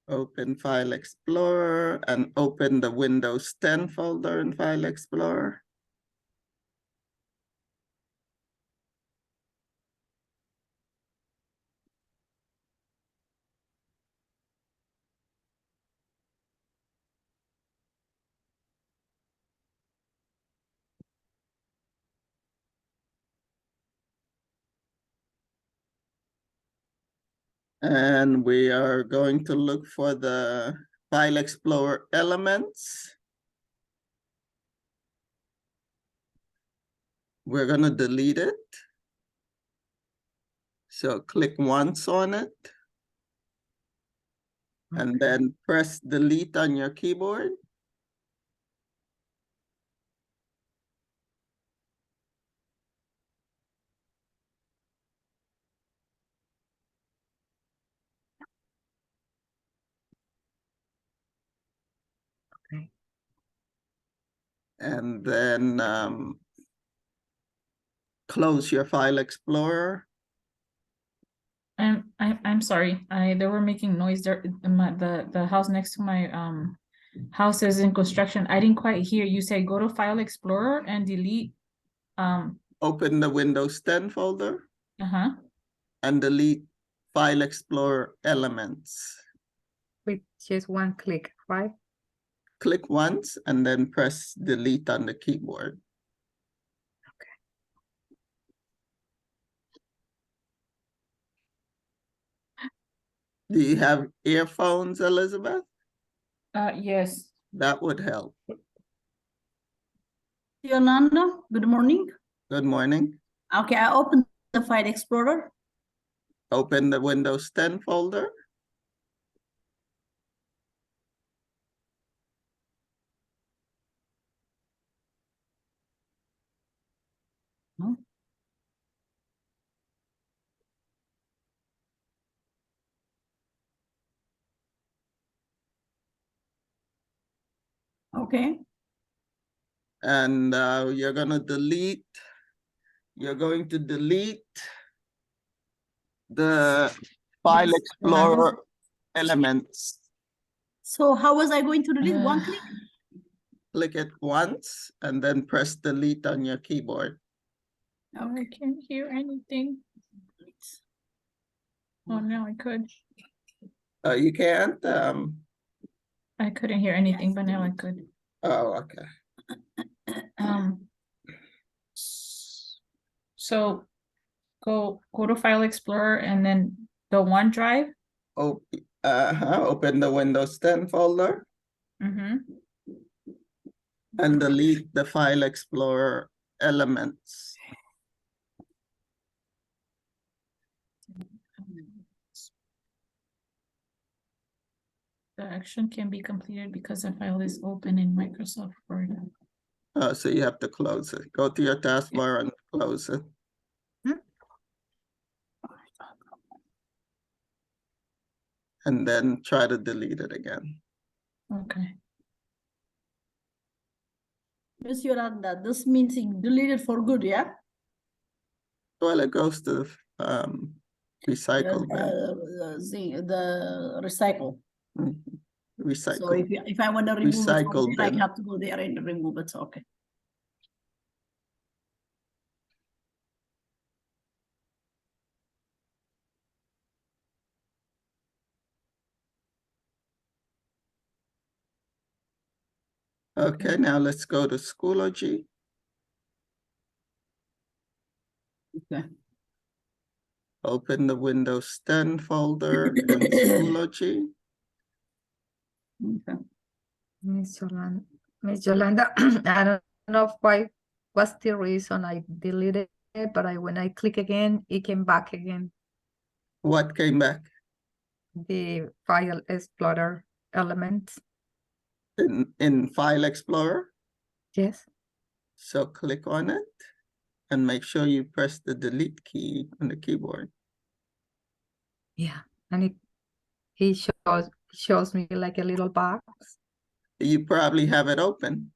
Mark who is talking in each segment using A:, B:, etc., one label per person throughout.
A: Open File Explorer and open the Windows 10 folder in File Explorer. And we are going to look for the File Explorer elements. We're going to delete it. So click once on it. And then press delete on your keyboard.
B: Okay.
A: And then close your File Explorer.
C: I'm sorry. They were making noise there. The house next to my house is in construction. I didn't quite hear you say go to File Explorer and delete.
A: Open the Windows 10 folder. And delete File Explorer elements.
B: With just one click, right?
A: Click once and then press delete on the keyboard. Do you have earphones, Elizabeth?
C: Yes.
A: That would help.
D: Yolanda, good morning.
A: Good morning.
D: Okay, I opened the File Explorer.
A: Open the Windows 10 folder.
D: Okay.
A: And you're going to delete the File Explorer elements.
D: So how was I going to delete? One click?
A: Click it once and then press delete on your keyboard.
C: I can't hear anything. Oh, no, I could.
A: You can't?
C: I couldn't hear anything, but now I could.
A: Oh, okay.
C: So go to File Explorer and then the OneDrive.
A: Open the Windows 10 folder. And delete the File Explorer elements.
C: The action can be completed because the file is open in Microsoft Word.
A: So you have to close it. Go to your taskbar and close it. And then try to delete it again.
C: Okay.
D: Miss Yolanda, this means it deleted for good, yeah?
A: Well, it goes to recycle bin.
D: The recycle.
A: Recycle.
D: So if I want to remove
A: Recycle
D: it from there,
A: bin.
D: I have to go there and remove it. Okay.
A: Okay, now let's go to Schoology.
D: Okay.
A: Open the Windows 10 folder in Schoology.
D: Okay.
B: Miss Yolanda, I don't know what's the reason I deleted it, but when I click again, it came back again.
A: What came back?
B: The File Explorer elements.
A: In File Explorer?
B: Yes.
A: So click on it and make sure you press the delete key on the keyboard.
B: Yeah, and it shows me like a little box.
A: You probably have it open.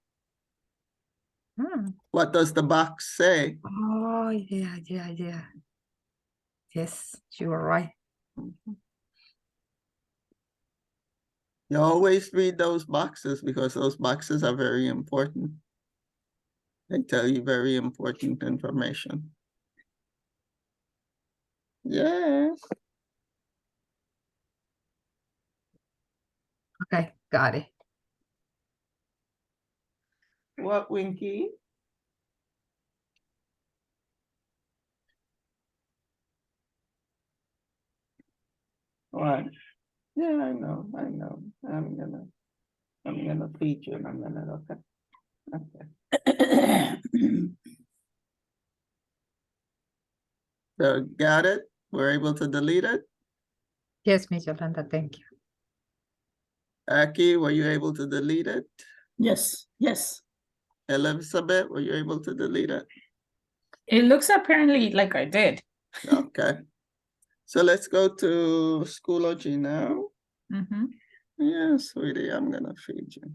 A: What does the box say?
B: Oh, yeah. Yes, you are right.
A: You always read those boxes because those boxes are very important. They tell you very important information. Yes.
B: Okay, got it.
A: What, Winky? What? Yeah, I know. I'm gonna feed you in a minute, okay? Okay. So got it? We're able to delete it?
B: Yes, Miss Yolanda, thank you.
A: Aki, were you able to delete it?
D: Yes, yes.
A: Elizabeth, were you able to delete it?
C: It looks apparently like I did.
A: Okay. So let's go to Schoology now.
C: Mm-hmm.
A: Yeah, sweetie, I'm gonna feed you.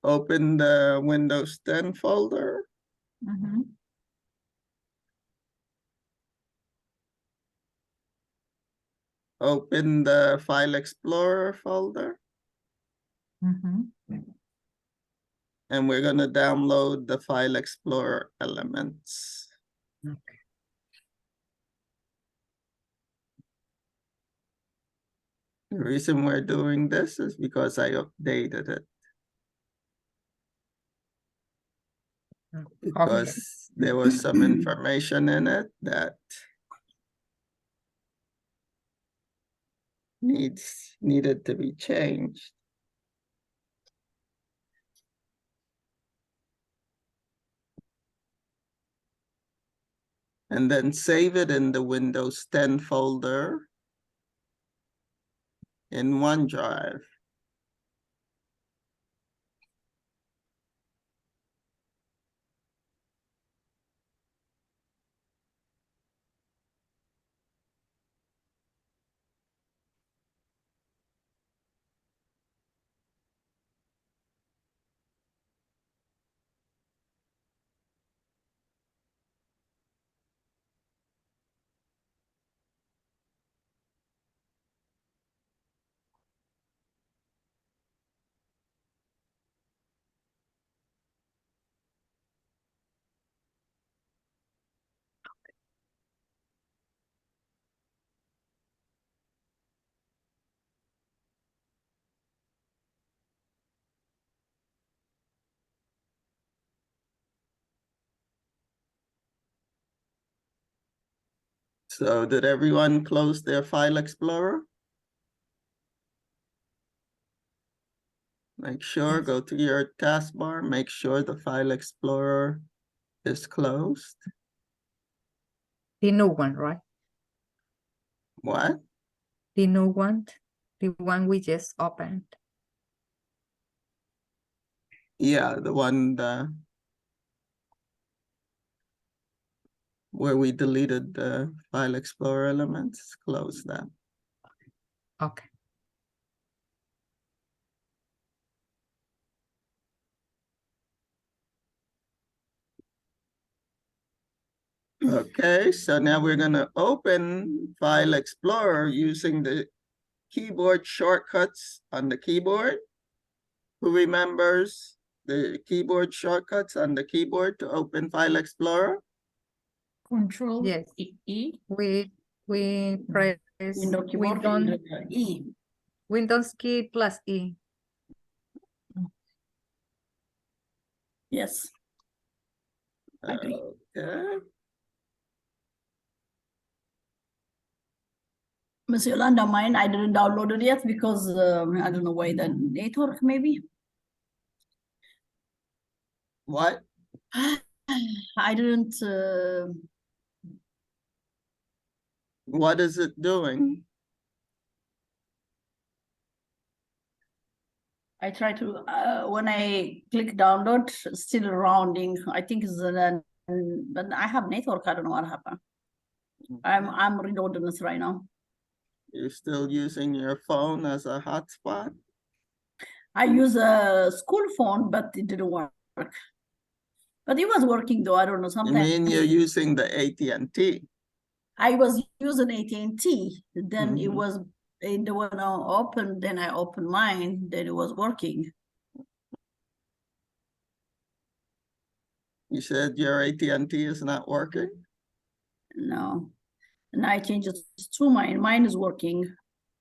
A: Open the Windows 10 folder.
C: Mm-hmm.
A: Open the File Explorer folder.
C: Mm-hmm.
A: And we're gonna download the File Explorer elements.
B: Okay.
A: The reason we're doing this is because I updated it. Because there was some information in it that needed to be changed. And then save it in the Windows 10 folder in OneDrive. So did everyone close their File Explorer? Make sure,
B: Yes.
A: go to your taskbar, make sure the File Explorer is closed.
B: The new one, right?
A: What?
B: The new one, the one we just opened.
A: Yeah, the one where we deleted the File Explorer elements, close that.
B: Okay.
A: Okay, so now we're gonna open File Explorer using the keyboard shortcuts on the keyboard. Who remembers the keyboard shortcuts on the keyboard to open File Explorer?
C: Control
B: Yes.
C: E.
B: We press
D: Window keyboard, E.
B: Windows key plus E.
D: Yes. Agree.
A: Okay.
D: Miss Yolanda, mine, I didn't download it yet because I don't know why the network maybe.
A: What?
D: I didn't,
A: What is it doing?
D: I try to, when I click download, still rounding. I think it's, but I have network, I don't know what happened. I'm reloading this right now.
A: You're still using your phone as a hotspot?
D: I use a school phone, but it didn't work. But it was working though, I don't know,
A: You
D: sometimes.
A: mean you're using the AT&T?
D: I was using AT&T, then it
A: Mhm.
D: was And when I opened, then I opened mine, then it was working.
A: You said your AT&T is not working?
D: No. And I changed it to mine. Mine is working.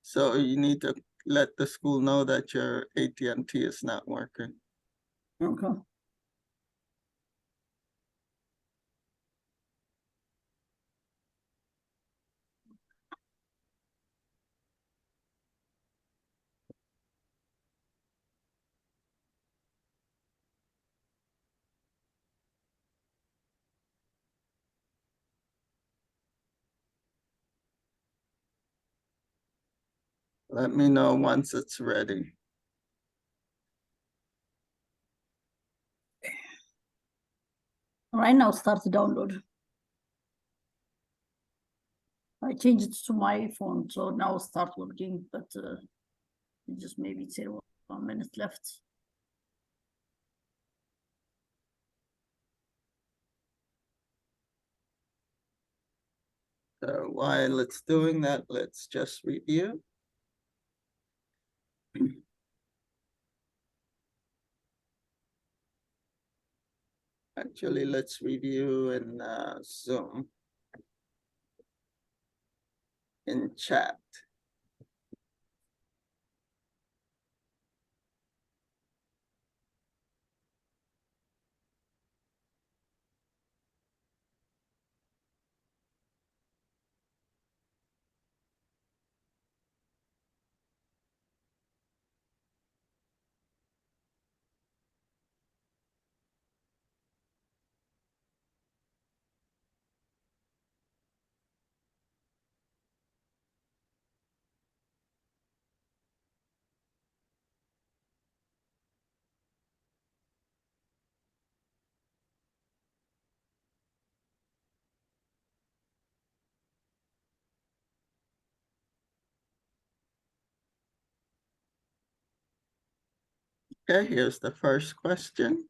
A: So you need to let the school know that your AT&T is not working.
D: Okay.
A: Let me know once it's ready.
D: Right now, start the download. I changed it to my phone, so now it start working, but it just maybe 1 minute left.
A: So while it's doing that, let's just review. Actually, let's review in Zoom. In chat. Okay, here's the first question.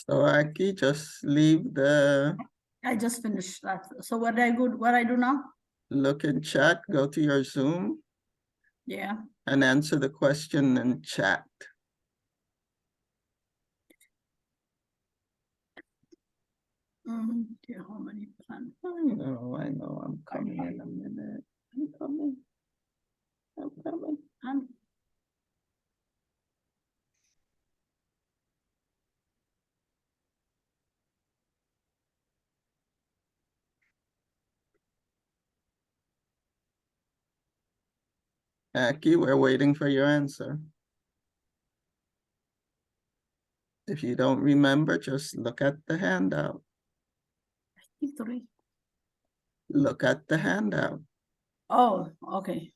A: So Aki, just leave the
D: I just finished that. So what I do now?
A: look in chat, go to your Zoom
D: Yeah.
A: and answer the question in chat.
D: Okay, how many plants?
A: I know, I'm coming in a minute. I'm coming.
D: And
A: Aki, we're waiting for your answer. If you don't remember, just look at the handout.
D: I think 3.
A: Look at the handout.
D: Oh, okay.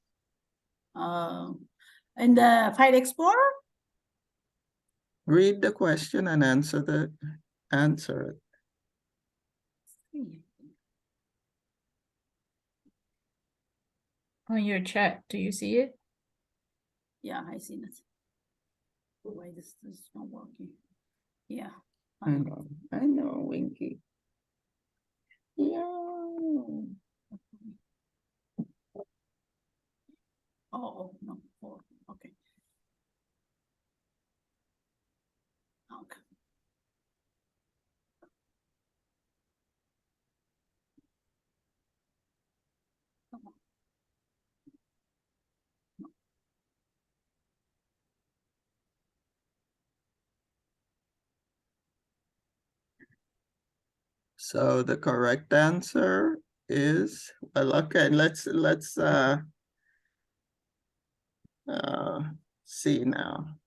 D: In the File Explorer?
A: Read the question and answer it.
D: 3.
C: On your chat, do you see it?
D: Yeah, I seen it. Why this is not working? Yeah.
A: I know, Winky. Yeah.
D: Oh, no, 4. Okay. Okay.
A: So the correct answer is, well, okay, let's see now.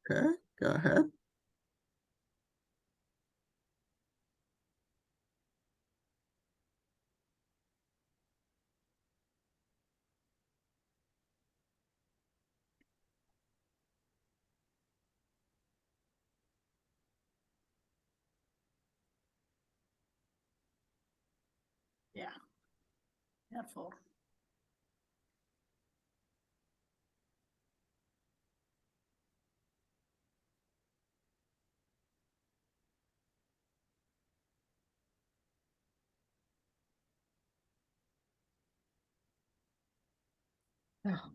A: Okay, go ahead.
D: Yeah. Therefore.
B: Oh,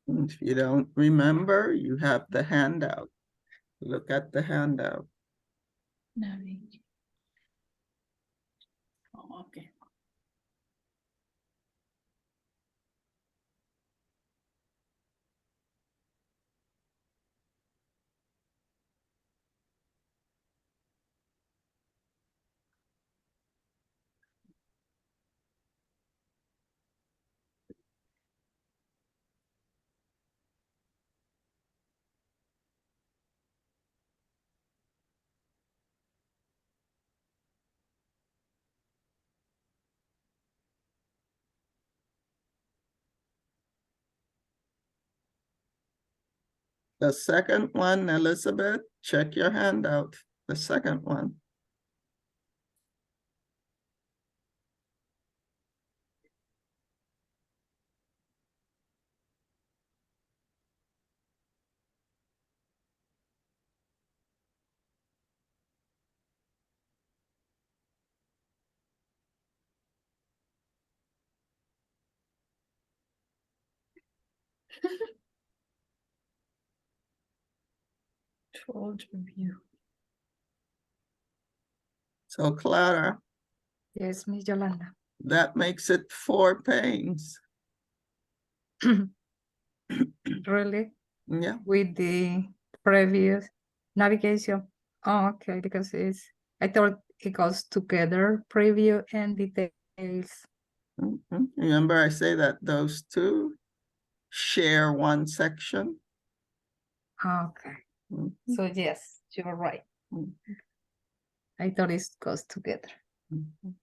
A: If you don't remember, you have the handout. Look at the handout.
C: Navigate.
D: Oh, okay.
A: The second one, Elizabeth, check your handout. The second one.
C: Controlled review.
A: So Clara,
B: yes, Miss Yolanda.
A: that makes it 4 panes.
B: Really?
A: Yeah,
B: With the previous navigation. Oh, okay, because I thought it goes together, preview and details.
A: remember I say that those two share one section?
B: Okay,
A: Mhm.
B: so yes, you're right.
A: Mhm.
B: I thought it goes together.
A: Mhm.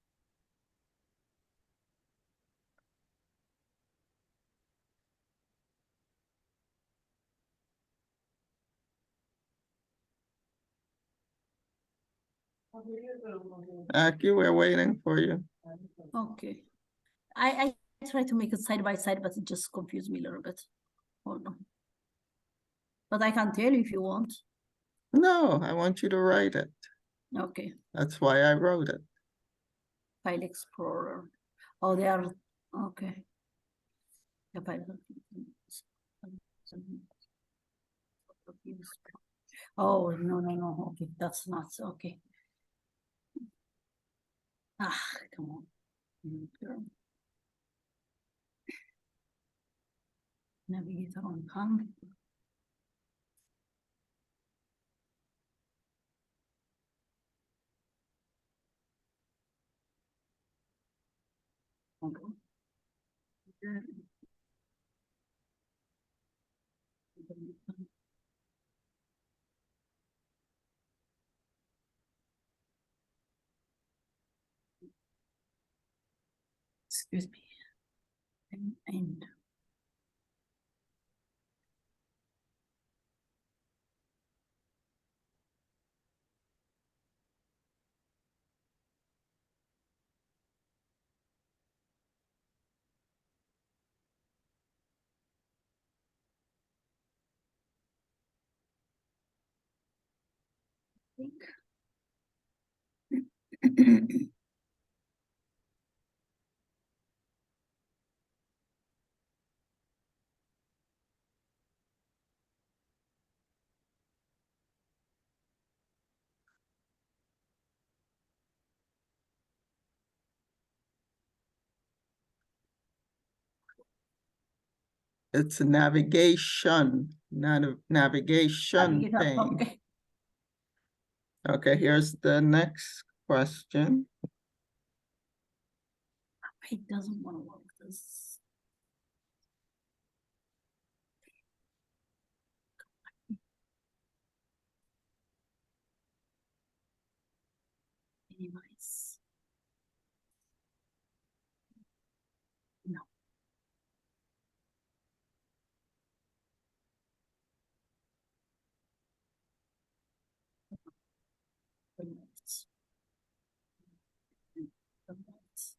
A: Aki, we're waiting for you.
D: Okay. I try to make it side by side, but it just confused me a little bit. Hold on. But I can tell you if you want.
A: No, I want you to write it.
D: Okay.
A: That's why I wrote it.
D: File Explorer. Oh, they are okay. Yeah, oh, no. Okay, that's not okay. Ah, come on. Girl. Navigator on come.
C: Excuse me.
D: And
A: It's a navigation, not a navigation
D: Navigator,
A: pane.
D: okay.
A: Okay, here's the next question.
D: It doesn't want to work this. Anyways. No. Anyways. Anyways.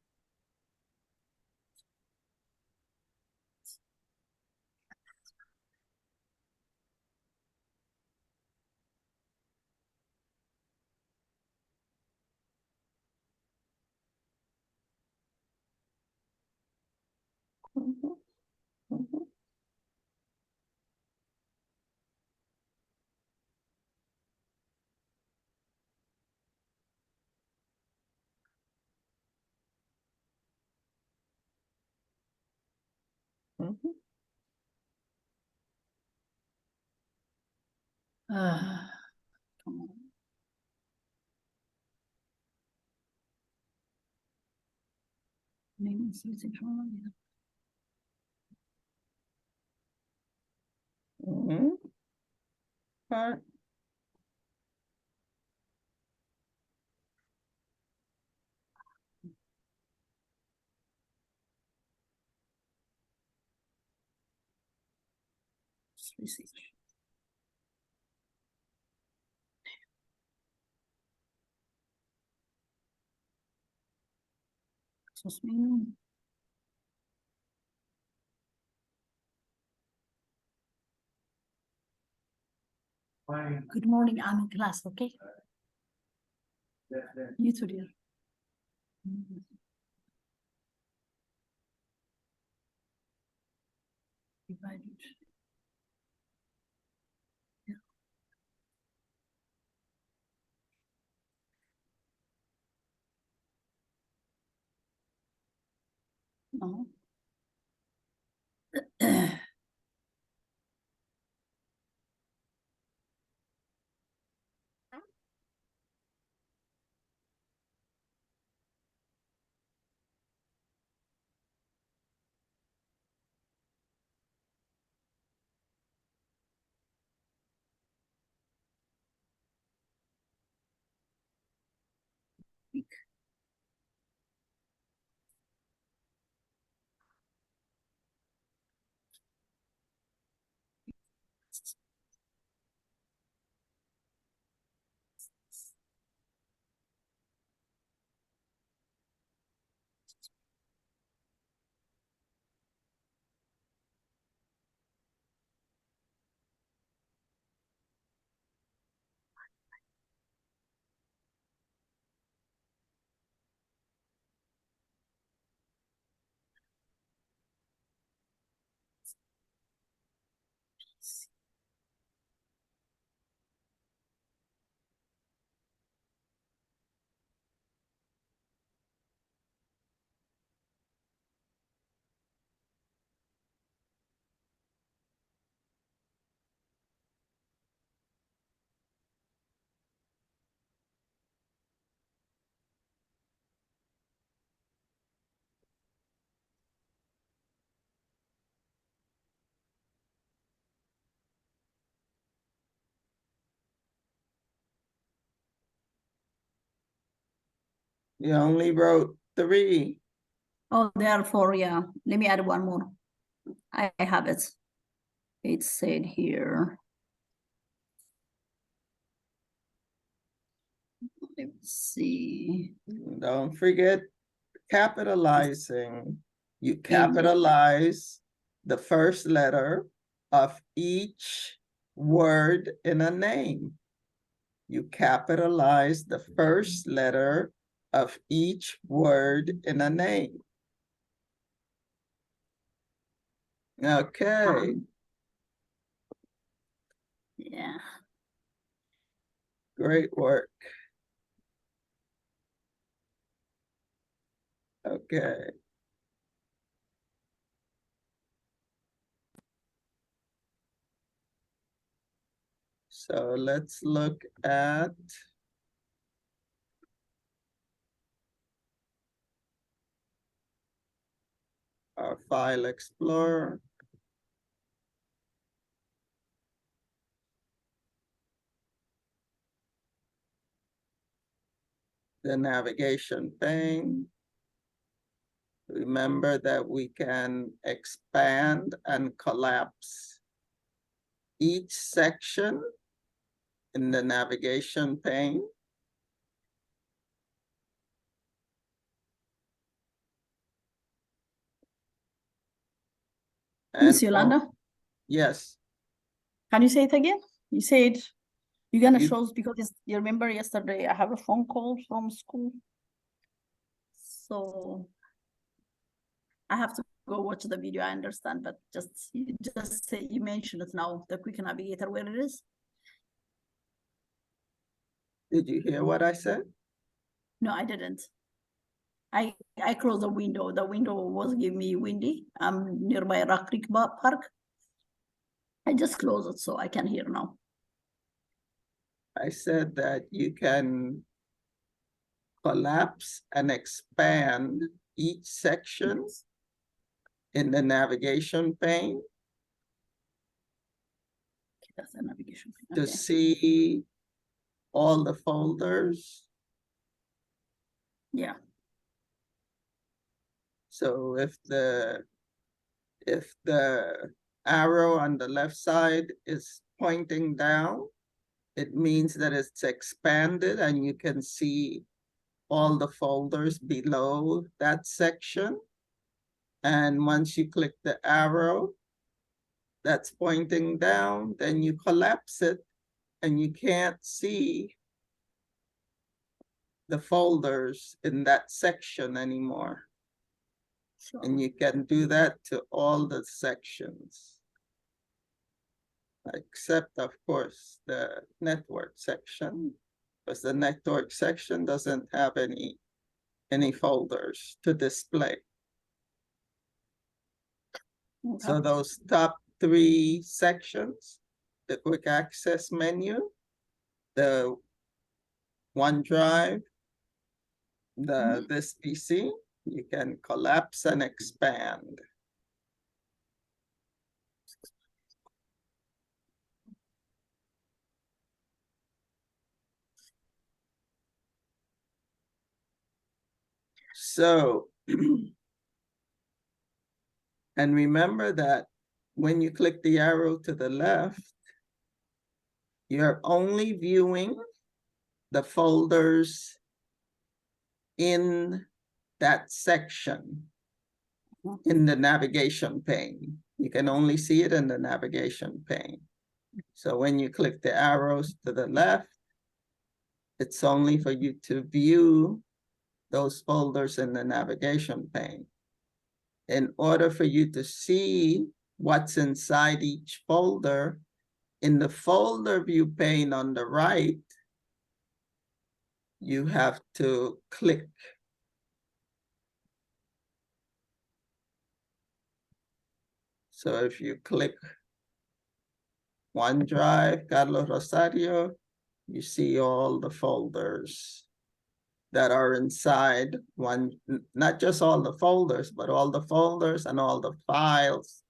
A: Mhm, mhm. Mhm.
D: Come on. Name is using wrong.
A: Mhm. All right.
D: Research. Excuse me. Good morning, I'm in class, okay? You too, dear. Divided. Yeah. No.
A: You only wrote 3.
D: Oh, therefore, yeah. Let me add one more. I have it. It said here. Let's see.
A: Don't forget capitalizing. You capitalize the first letter of each word in a name. You capitalize the first letter of each word in a name. Okay.
D: Yeah.
A: Great work. Okay. So let's look at our File Explorer. The navigation pane. Remember that we can expand and collapse each section in the navigation pane.
D: Miss
A: And
D: Yolanda,
A: yes,
D: can you say it again? You said you're gonna
A: You-
D: show us because you remember yesterday I have a phone call from school. So I have to go watch the video, I understand, but just say you mentioned it now, the quick navigator, where it is.
A: did you hear what I said?
D: No, I didn't. I closed the window. The window was giving me windy. I'm nearby Rock Creek Park. I just closed it so I can hear now.
A: I said that you can collapse and expand each section in the navigation pane
D: Okay, that's the navigation.
A: to
D: Okay.
A: see all the folders.
D: Yeah.
A: So if the arrow on the left side is pointing down, it means that it's expanded and you can see all the folders below that section. And once you click the arrow that's pointing down, then you collapse it and you can't see the folders in that section anymore.
D: Sure.
A: And you can do that to all the sections, except of course the network section, because the network section doesn't have any folders to display.
D: Okay.
A: So those top 3 sections, the quick access menu, the OneDrive, this PC, you can collapse and expand. So, and remember that when you click the arrow to the left, you're only viewing the folders in that section in the navigation pane. You can only see it in the navigation pane. So when you click the arrows to the left, it's only for you to view those folders in the navigation pane. In order for you to see what's inside each folder, in the folder view pane on the right, you have to click. So if you click OneDrive, Carlos Rosario, you see all the folders that are inside one, not just all the folders, but all the folders and all the files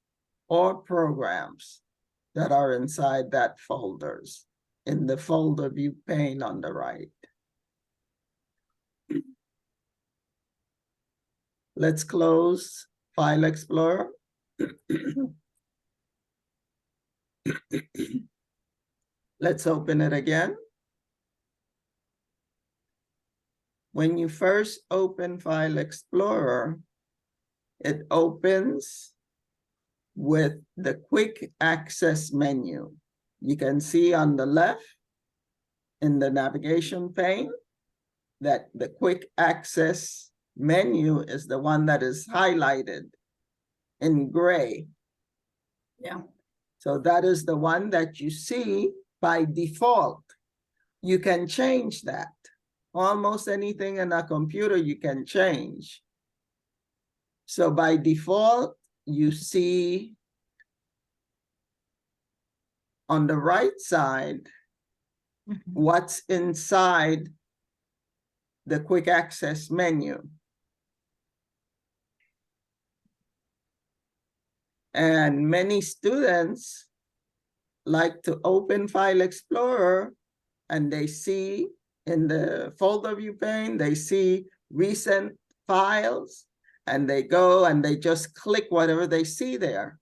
A: or programs that are inside that folders in the folder view pane on the right. Let's close File Explorer. Let's open it again. When you first open File Explorer, it opens with the quick access menu. You can see on the left in the navigation pane that the quick access menu is the one that is highlighted in gray.
D: Yeah.
A: So that is the one that you see by default. You can change that. Almost anything in a computer you can change. So by default, you see on the right side what's inside the quick access menu. And many students like to open File Explorer and they see in the folder view pane, they see recent files and they go and they just click whatever they see there.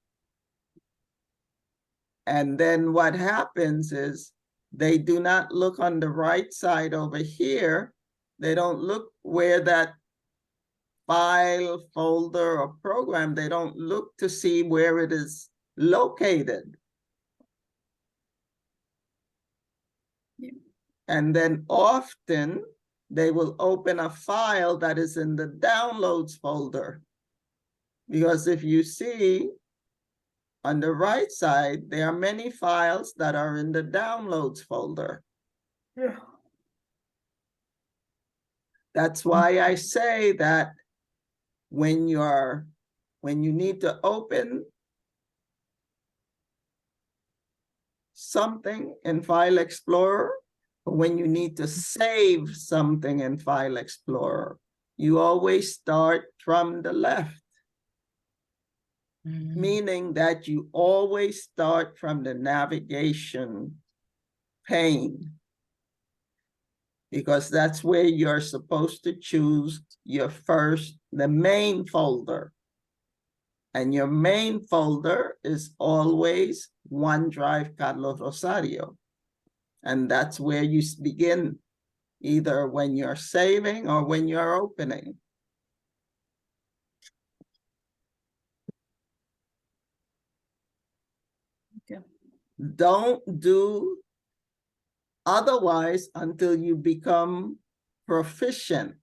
A: And then what happens is they do not look on the right side over here. They don't look where that file, folder, or program, they don't look to see where it is located.
D: Yeah.
A: And then often they will open a file that is in the downloads folder. Because if you see on the right side, there are many files that are in the downloads folder.
D: Yeah.
A: That's why I say that when you need to open something in File Explorer, or when you need to save something in File Explorer, you always start from the left, meaning that you always start from the navigation pane, because that's where you're supposed to choose the main folder. And your main folder is always OneDrive Carlos Rosario. And that's where you begin, either when you're saving or when you're opening.
D: Okay.
A: Don't do otherwise until you become proficient.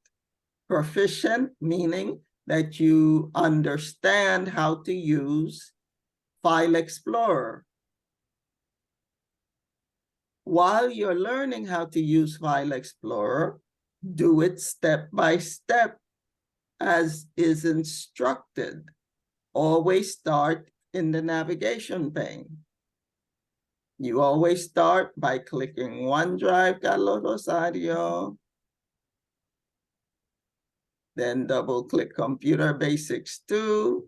A: Proficient meaning that you understand how to use File Explorer. While you're learning how to use File Explorer, do it step by step as is instructed. Always start in the navigation pane. You always start by clicking OneDrive Carlos Rosario, then double click Computer Basics 2,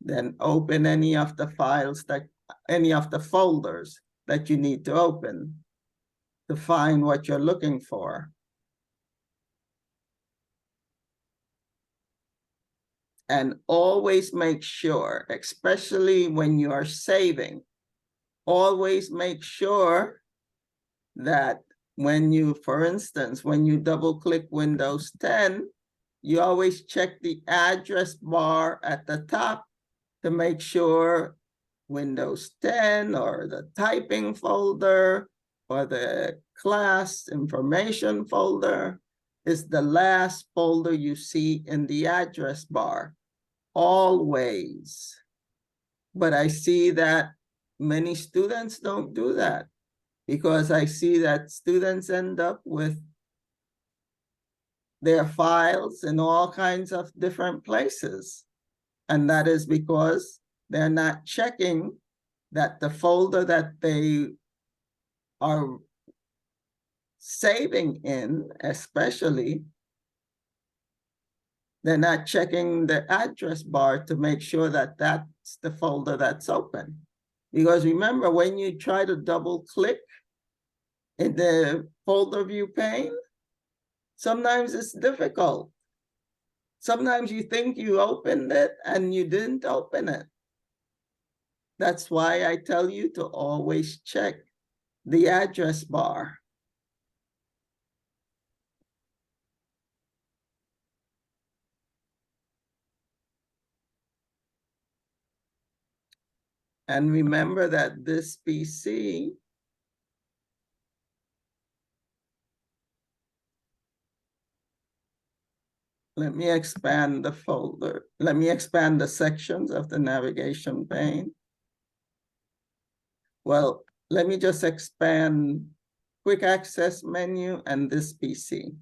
A: then open any of the folders that you need to open to find what you're looking for. And always make sure, especially when you are saving, always make sure that when you, for instance, when you double click Windows 10, you always check the address bar at the top to make sure Windows 10 or the typing folder or the class information folder is the last folder you see in the address bar, always. But I see that many students don't do that, because I see that students end up with their files in all kinds of different places. And that is because they're not checking that the folder that they are saving in, especially, they're not checking the address bar to make sure that that's the folder that's open. Because remember, when you try to double click in the folder view pane, sometimes it's difficult. Sometimes you think you opened it and you didn't open it. That's why I tell you to always check the address bar. And remember that this PC let me expand the folder. Let me expand the sections of the navigation pane. Well, let me just expand quick access menu and this PC.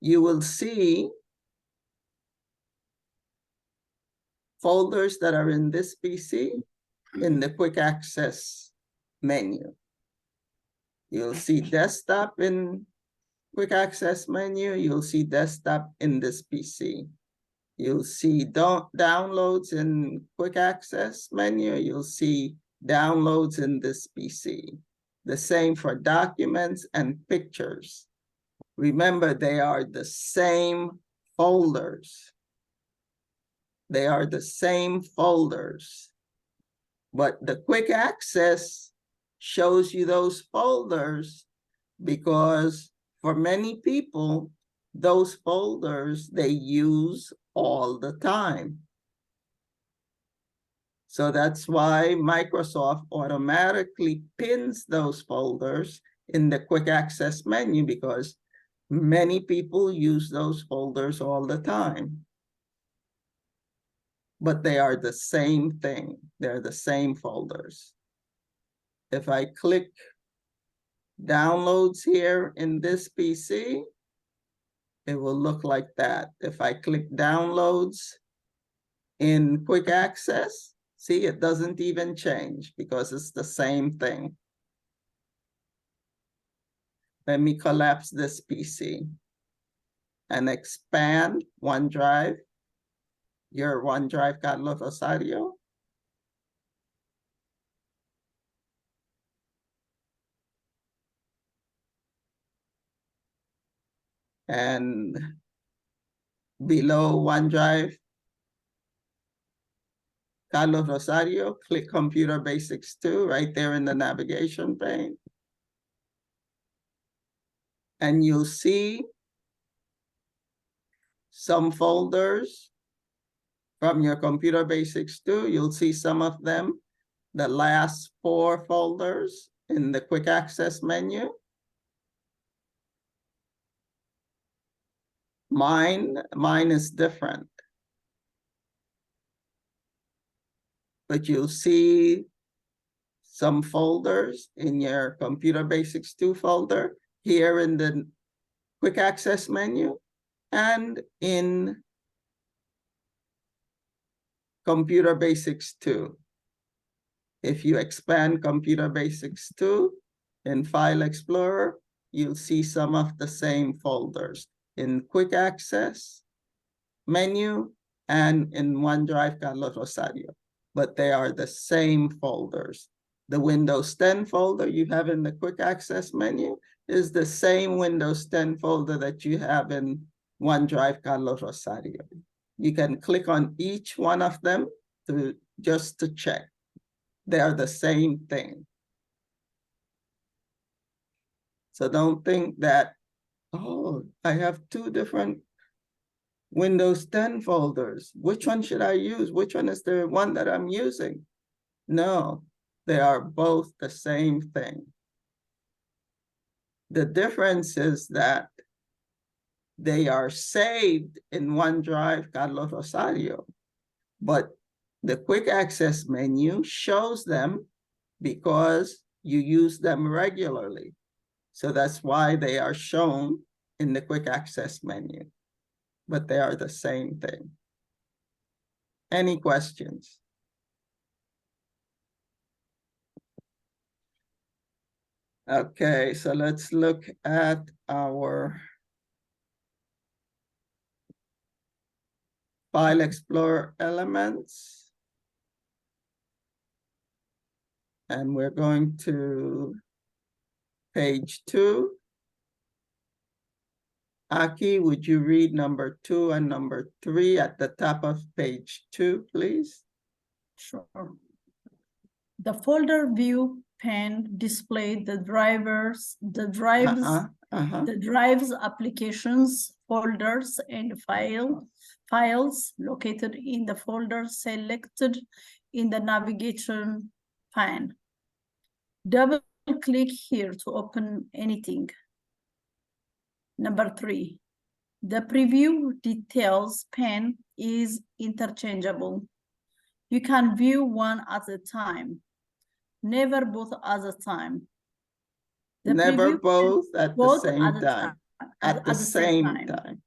A: You will see folders that are in this PC in the quick access menu. You'll see desktop in quick access menu. You'll see desktop in this PC. You'll see downloads in quick access menu. You'll see downloads in this PC. The same for documents and pictures. Remember, they are the same folders. They are the same folders. But the quick access shows you those folders because for many people, those folders they use all the time. So that's why Microsoft automatically pins those folders in the quick access menu because many people use those folders all the time. But they are the same thing. They're the same folders. If I click downloads here in this PC, it will look like that. If I click downloads in quick access, see, it doesn't even change because it's the same thing. Let me collapse this PC and expand OneDrive, your OneDrive Carlos Rosario. And below OneDrive, Carlos Rosario, click Computer Basics 2 right there in the navigation pane. And you'll see some folders from your Computer Basics 2. You'll see some of them, the last 4 folders in the quick access menu. Mine is different. But you'll see some folders in your Computer Basics 2 folder here in the quick access menu and in Computer Basics 2. If you expand Computer Basics 2 in File Explorer, you'll see some of the same folders in quick access menu and in OneDrive Carlos Rosario, but they are the same folders. The Windows 10 folder you have in the quick access menu is the same Windows 10 folder that you have in OneDrive Carlos Rosario. You can click on each one of them just to check. They are the same thing. So don't think that, oh, I have 2 different Windows 10 folders. Which one should I use? Which one is the one that I'm using? No, they are both the same thing. The difference is that they are saved in OneDrive Carlos Rosario, but the quick access menu shows them because you use them regularly. So that's why they are shown in the quick access menu, but they are the same thing. Any questions? Okay, so let's look at our File Explorer elements. And we're going to page 2. Aki, would you read number 2 and number 3 at the top of page 2, please?
D: Sure. The folder view pane displayed the drives, applications, folders, and files located in the folder selected in the navigation pane. Double-click here to open anything. Number 3, the preview details pane is interchangeable. You can view one at a time, never both at a time.
A: Never both at the same time. At the same time.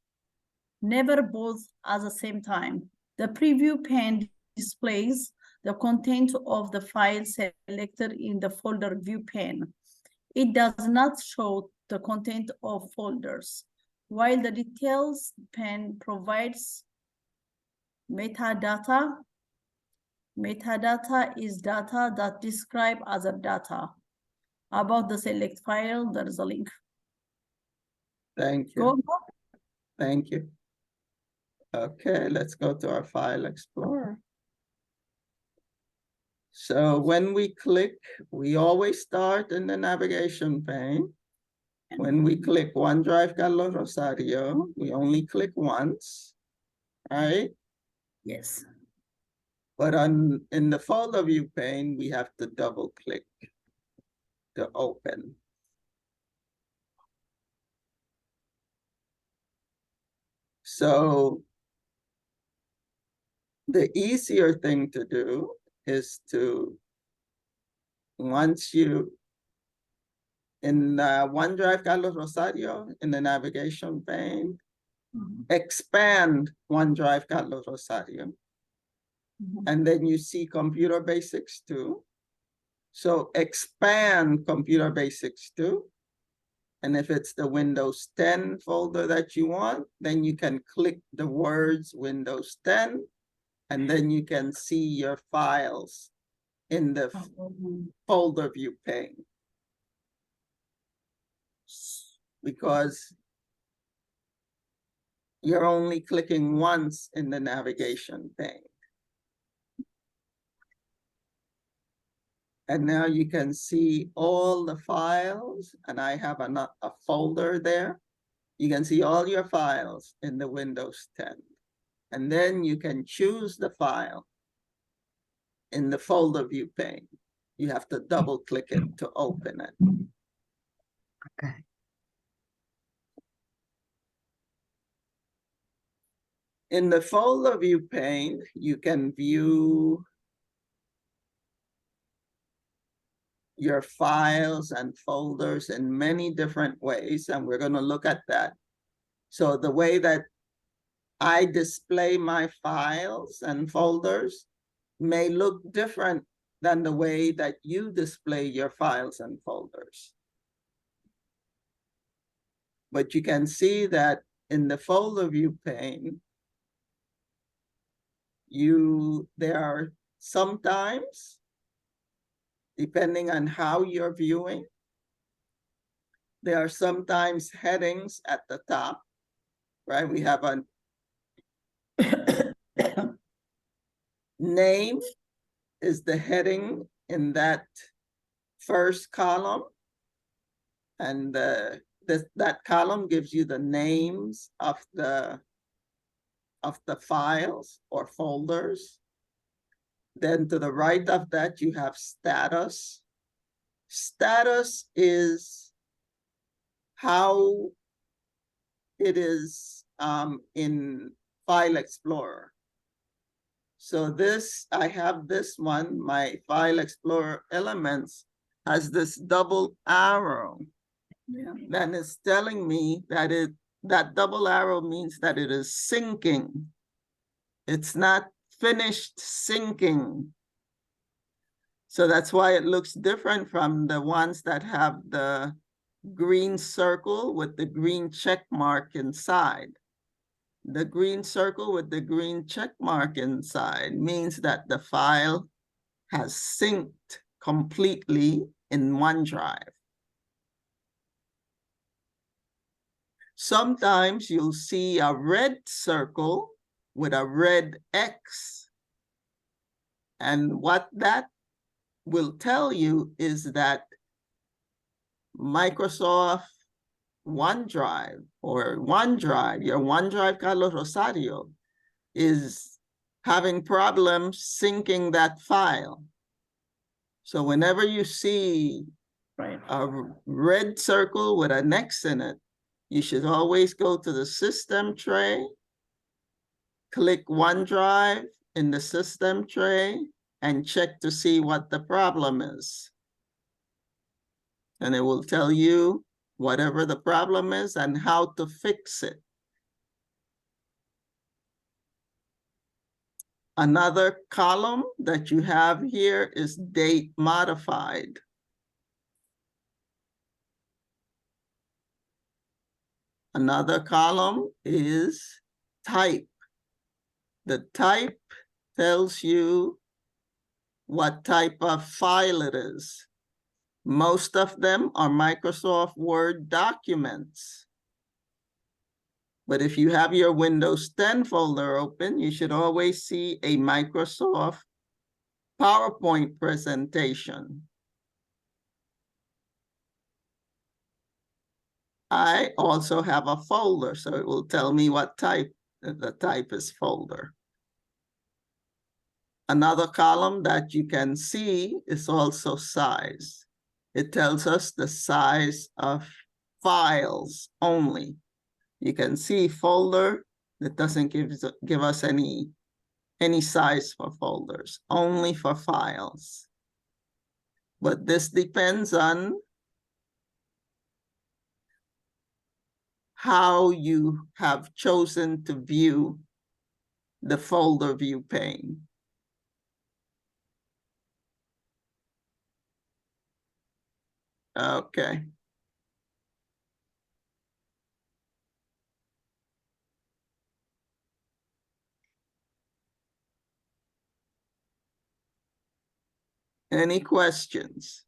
D: Never both at the same time. The preview pane displays the content of the file selected in the folder view pane. It does not show the content of folders, while the details pane provides metadata. Metadata is data that describe other data. About the select file, there is a link.
A: Thank you.
D: Go.
A: Thank you. Okay, let's go to our file explorer. So when we click, we always start in the navigation pane. When we click OneDrive Carlos Rosario, we only click once, right?
D: Yes.
A: But in the folder view pane, we have to double click to open. So the easier thing to do is to, once you, in OneDrive Carlos Rosario, in the navigation pane, expand OneDrive Carlos Rosario. And then you see Computer Basics 2. So expand Computer Basics 2. And if it's the Windows 10 folder that you want, then you can click the words Windows 10, and then you can see your files in the folder view pane. Because you're only clicking once in the navigation pane. And now you can see all the files, and I have a folder there. You can see all your files in the Windows 10. And then you can choose the file in the folder view pane. You have to double click it to open it.
B: Okay.
A: In the folder view pane, you can view your files and folders in many different ways, and we're going to look at that. So the way that I display my files and folders may look different than the way that you display your files and folders. But you can see that in the folder view pane, there are sometimes, depending on how you're viewing, there are sometimes headings at the top, right? We have a name is the heading in that first column. And that column gives you the names of the files or folders. Then to the right of that, you have status. Status is how it is in File Explorer. So this, I have this one, my File Explorer Elements has this double arrow.
D: Yeah.
A: That is telling me that that double arrow means that it is syncing. It's not finished syncing. So that's why it looks different from the ones that have the green circle with the green check mark inside. The green circle with the green check mark inside means that the file has synced completely in OneDrive. Sometimes you'll see a red circle with a red X. And what that will tell you is that Microsoft OneDrive or OneDrive, your OneDrive Carlos Rosario, is having problems syncing that file. So whenever you see a red circle with an X in it, you should always go to the system tray, click OneDrive in the system tray, and check to see what the problem is. And it will tell you whatever the problem is and how to fix it. Another column that you have here is date modified. Another column is type. The type tells you what type of file it is. Most of them are Microsoft Word documents. But if you have your Windows 10 folder open, you should always see a Microsoft PowerPoint presentation. I also have a folder, so it will tell me what type, the type is folder. Another column that you can see is also size. It tells us the size of files only. You can see folder, it doesn't give us any size for folders, only for files. But this depends on how you have chosen to view the folder view pane. Okay. Any questions?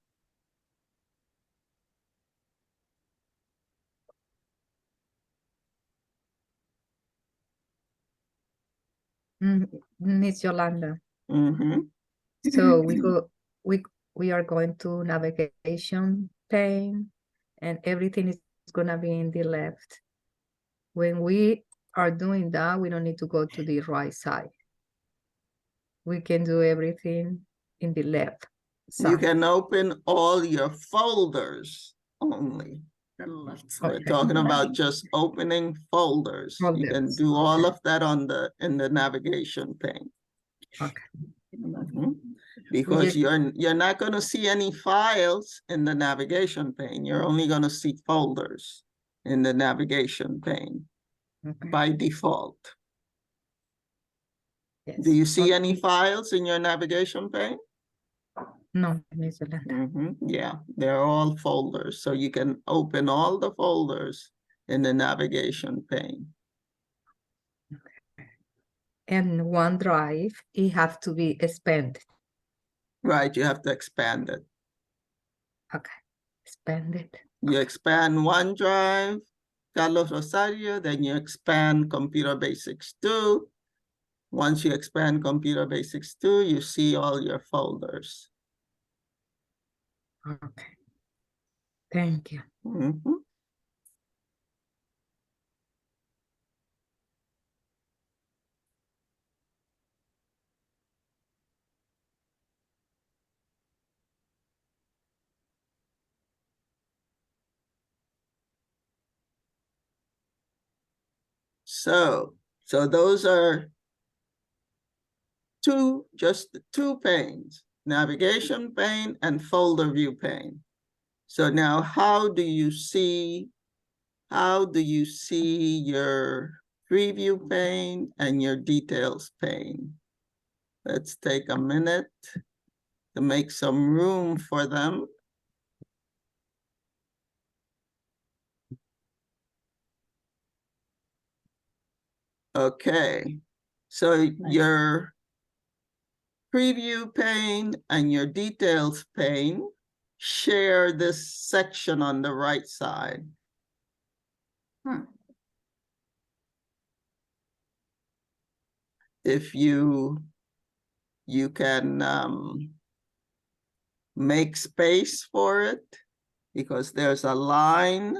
B: Miss Yolanda.
A: Mm-hmm.
B: So we are going to navigation pane and everything is gonna be in the left. When we are doing that, we don't need to go to the right side. We can do everything in the left side.
A: You can open all your folders only.
D: The left
A: We're
D: side.
A: talking about just opening folders. You can
B: Folders,
A: do all
B: okay.
A: of that in the navigation pane.
B: Okay.
A: Mhm. Because you're not going to see any files in the navigation pane. You're only going to see folders in the navigation pane
B: Okay.
A: by default.
B: Yes.
A: Do you see
B: Okay.
A: any files in your navigation pane?
B: No, Miss Yolanda.
A: Yeah, they're all folders. So you can open all the folders in the navigation pane.
B: And OneDrive, it have to be expanded.
A: Right, you have to expand it.
B: Okay, expanded.
A: You expand OneDrive, Carlos Rosario, then you expand Computer Basics 2. Once you expand Computer Basics 2, you see all your folders.
B: Okay. Thank you.
A: Mhm. So those are just two panes, navigation pane and folder view pane. So now how do you see your preview pane and your details pane? Let's take a minute to make some room for them. Okay, so your preview pane and your details pane share this section on the right side. If you can make space for it because there's a line,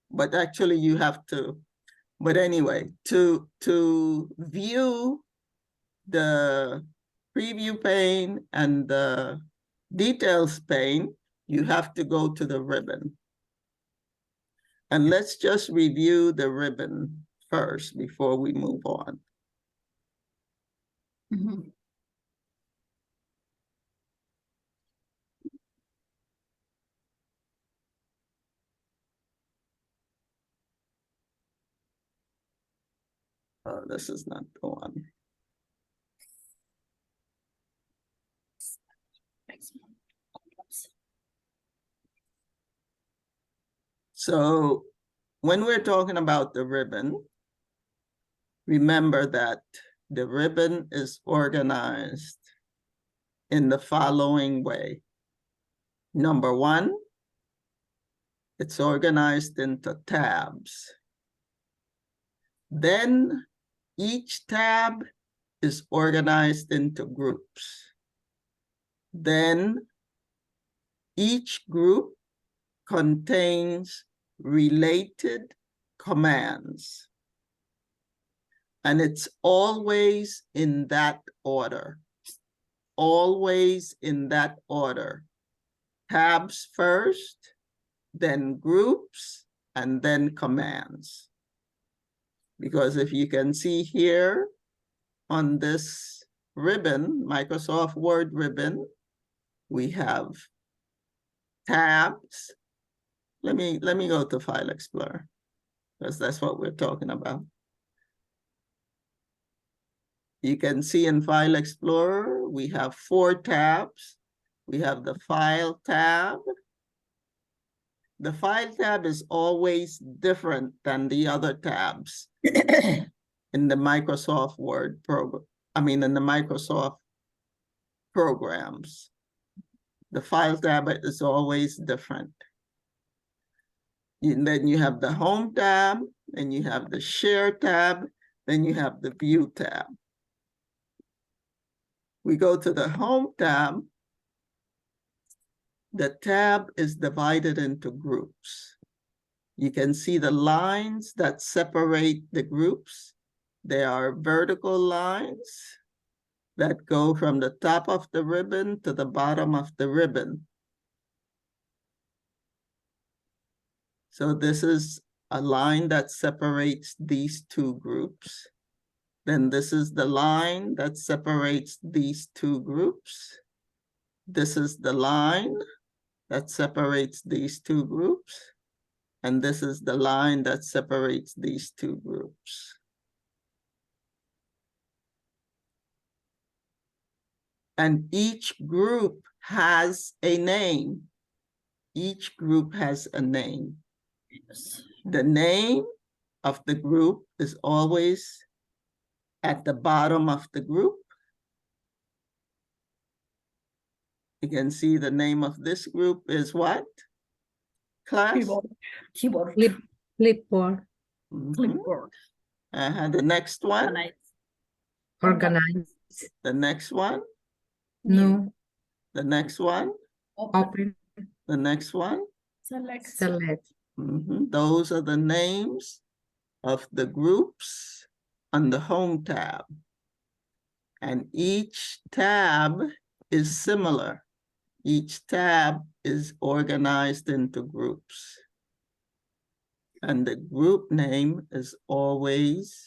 A: but actually you have to, but anyway, to view the preview pane and the details pane, you have to go to the ribbon. And let's just review the ribbon first before we move on. Oh, this is not the one. So when we're talking about the ribbon, Remember that the ribbon is organized in the following way. Number one, it's organized into tabs. Then each tab is organized into groups. Then each group contains related commands. And it's always in that order. Always in that order. Tabs first, then groups, and then commands. Because if you can see here on this ribbon, Microsoft Word ribbon, we have tabs. Let me go to File Explorer, because that's what we're talking about. You can see in File Explorer, we have 4 tabs. We have the File tab. The File tab is always different than the other tabs in the Microsoft Word program. In the Microsoft programs. The File tab is always different. Then you have the Home tab, then you have the Share tab, then you have the View tab. We go to the Home tab. The tab is divided into groups. You can see the lines that separate the groups. They are vertical lines that go from the top of the ribbon to the bottom of the ribbon. So this is a line that separates these 2 groups. Then this is the line that separates these 2 groups. This is the line that separates these 2 groups. And this is the line that separates these 2 groups. And each group has a name. Each group has a name.
D: Yes.
A: The name of the group is always at the bottom of the group. You can see the name of this group is what? Class?
D: Keyboard.
B: Clipboard.
A: Mhm.
D: Clipboard.
A: The next one?
B: Organize.
A: The next one?
B: New.
A: The next one?
B: Open.
A: The next one?
D: Select.
B: Select.
A: Those are the names of the groups on the Home tab. And each tab is similar. Each tab is organized into groups. And the group name is always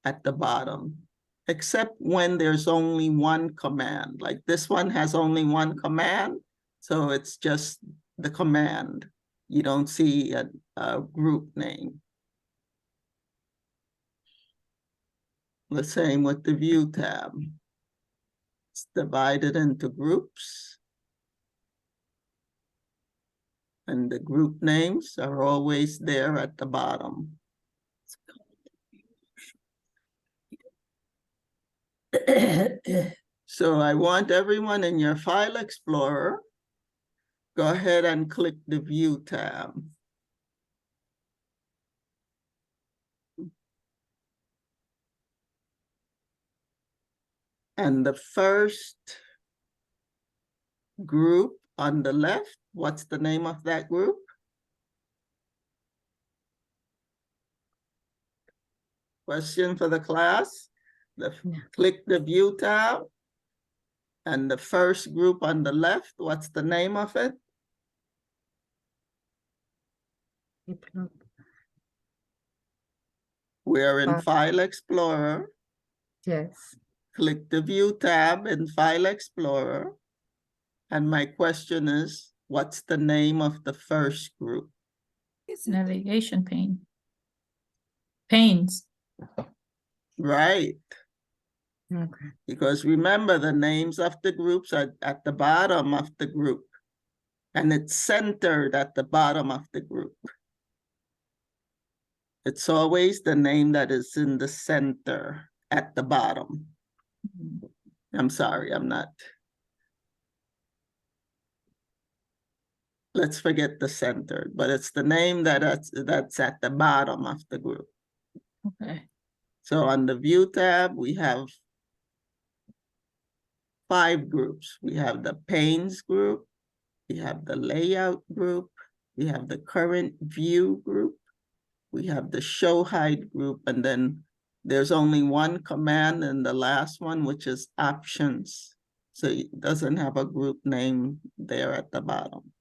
A: at the bottom, except when there's only one command. Like this one has only one command, so it's just the command. You don't see a group name. The same with the View tab. It's divided into groups. And the group names are always there at the bottom. So I want everyone in your File Explorer, go ahead and click the View tab. And the first group on the left, what's the name of that group? Question for the class? Click the View tab. And the first group on the left, what's the name of it? We're in File Explorer.
B: Yes.
A: Click the View tab in File Explorer. And my question is, what's the name of the first group?
C: Navigation pane. Panes.
A: Right.
B: Okay.
A: Because remember, the names of the groups are at the bottom of the group. And it's centered at the bottom of the group. It's always the name that is in the center at the bottom. I'm sorry, I'm not. Let's forget the center, but it's the name that's at the bottom of the group.
C: Okay.
A: So on the view tab, we have 5 groups. We have the panes group, we have the layout group, we have the current view group, we have the show hide group, and then there's only one command in the last one, which is options. So it doesn't have a group name there at the bottom.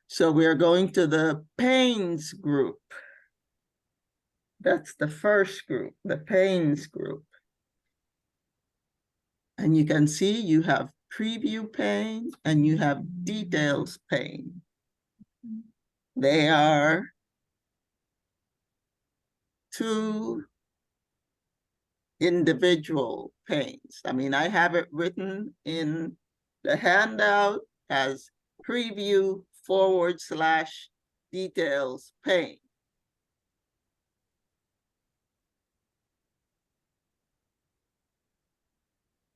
A: So we're going to the panes group. That's the first group, the panes group. And you can see you have preview pane and you have details pane. They are 2 individual panes. I mean, I have it written in the handout as preview/details pane.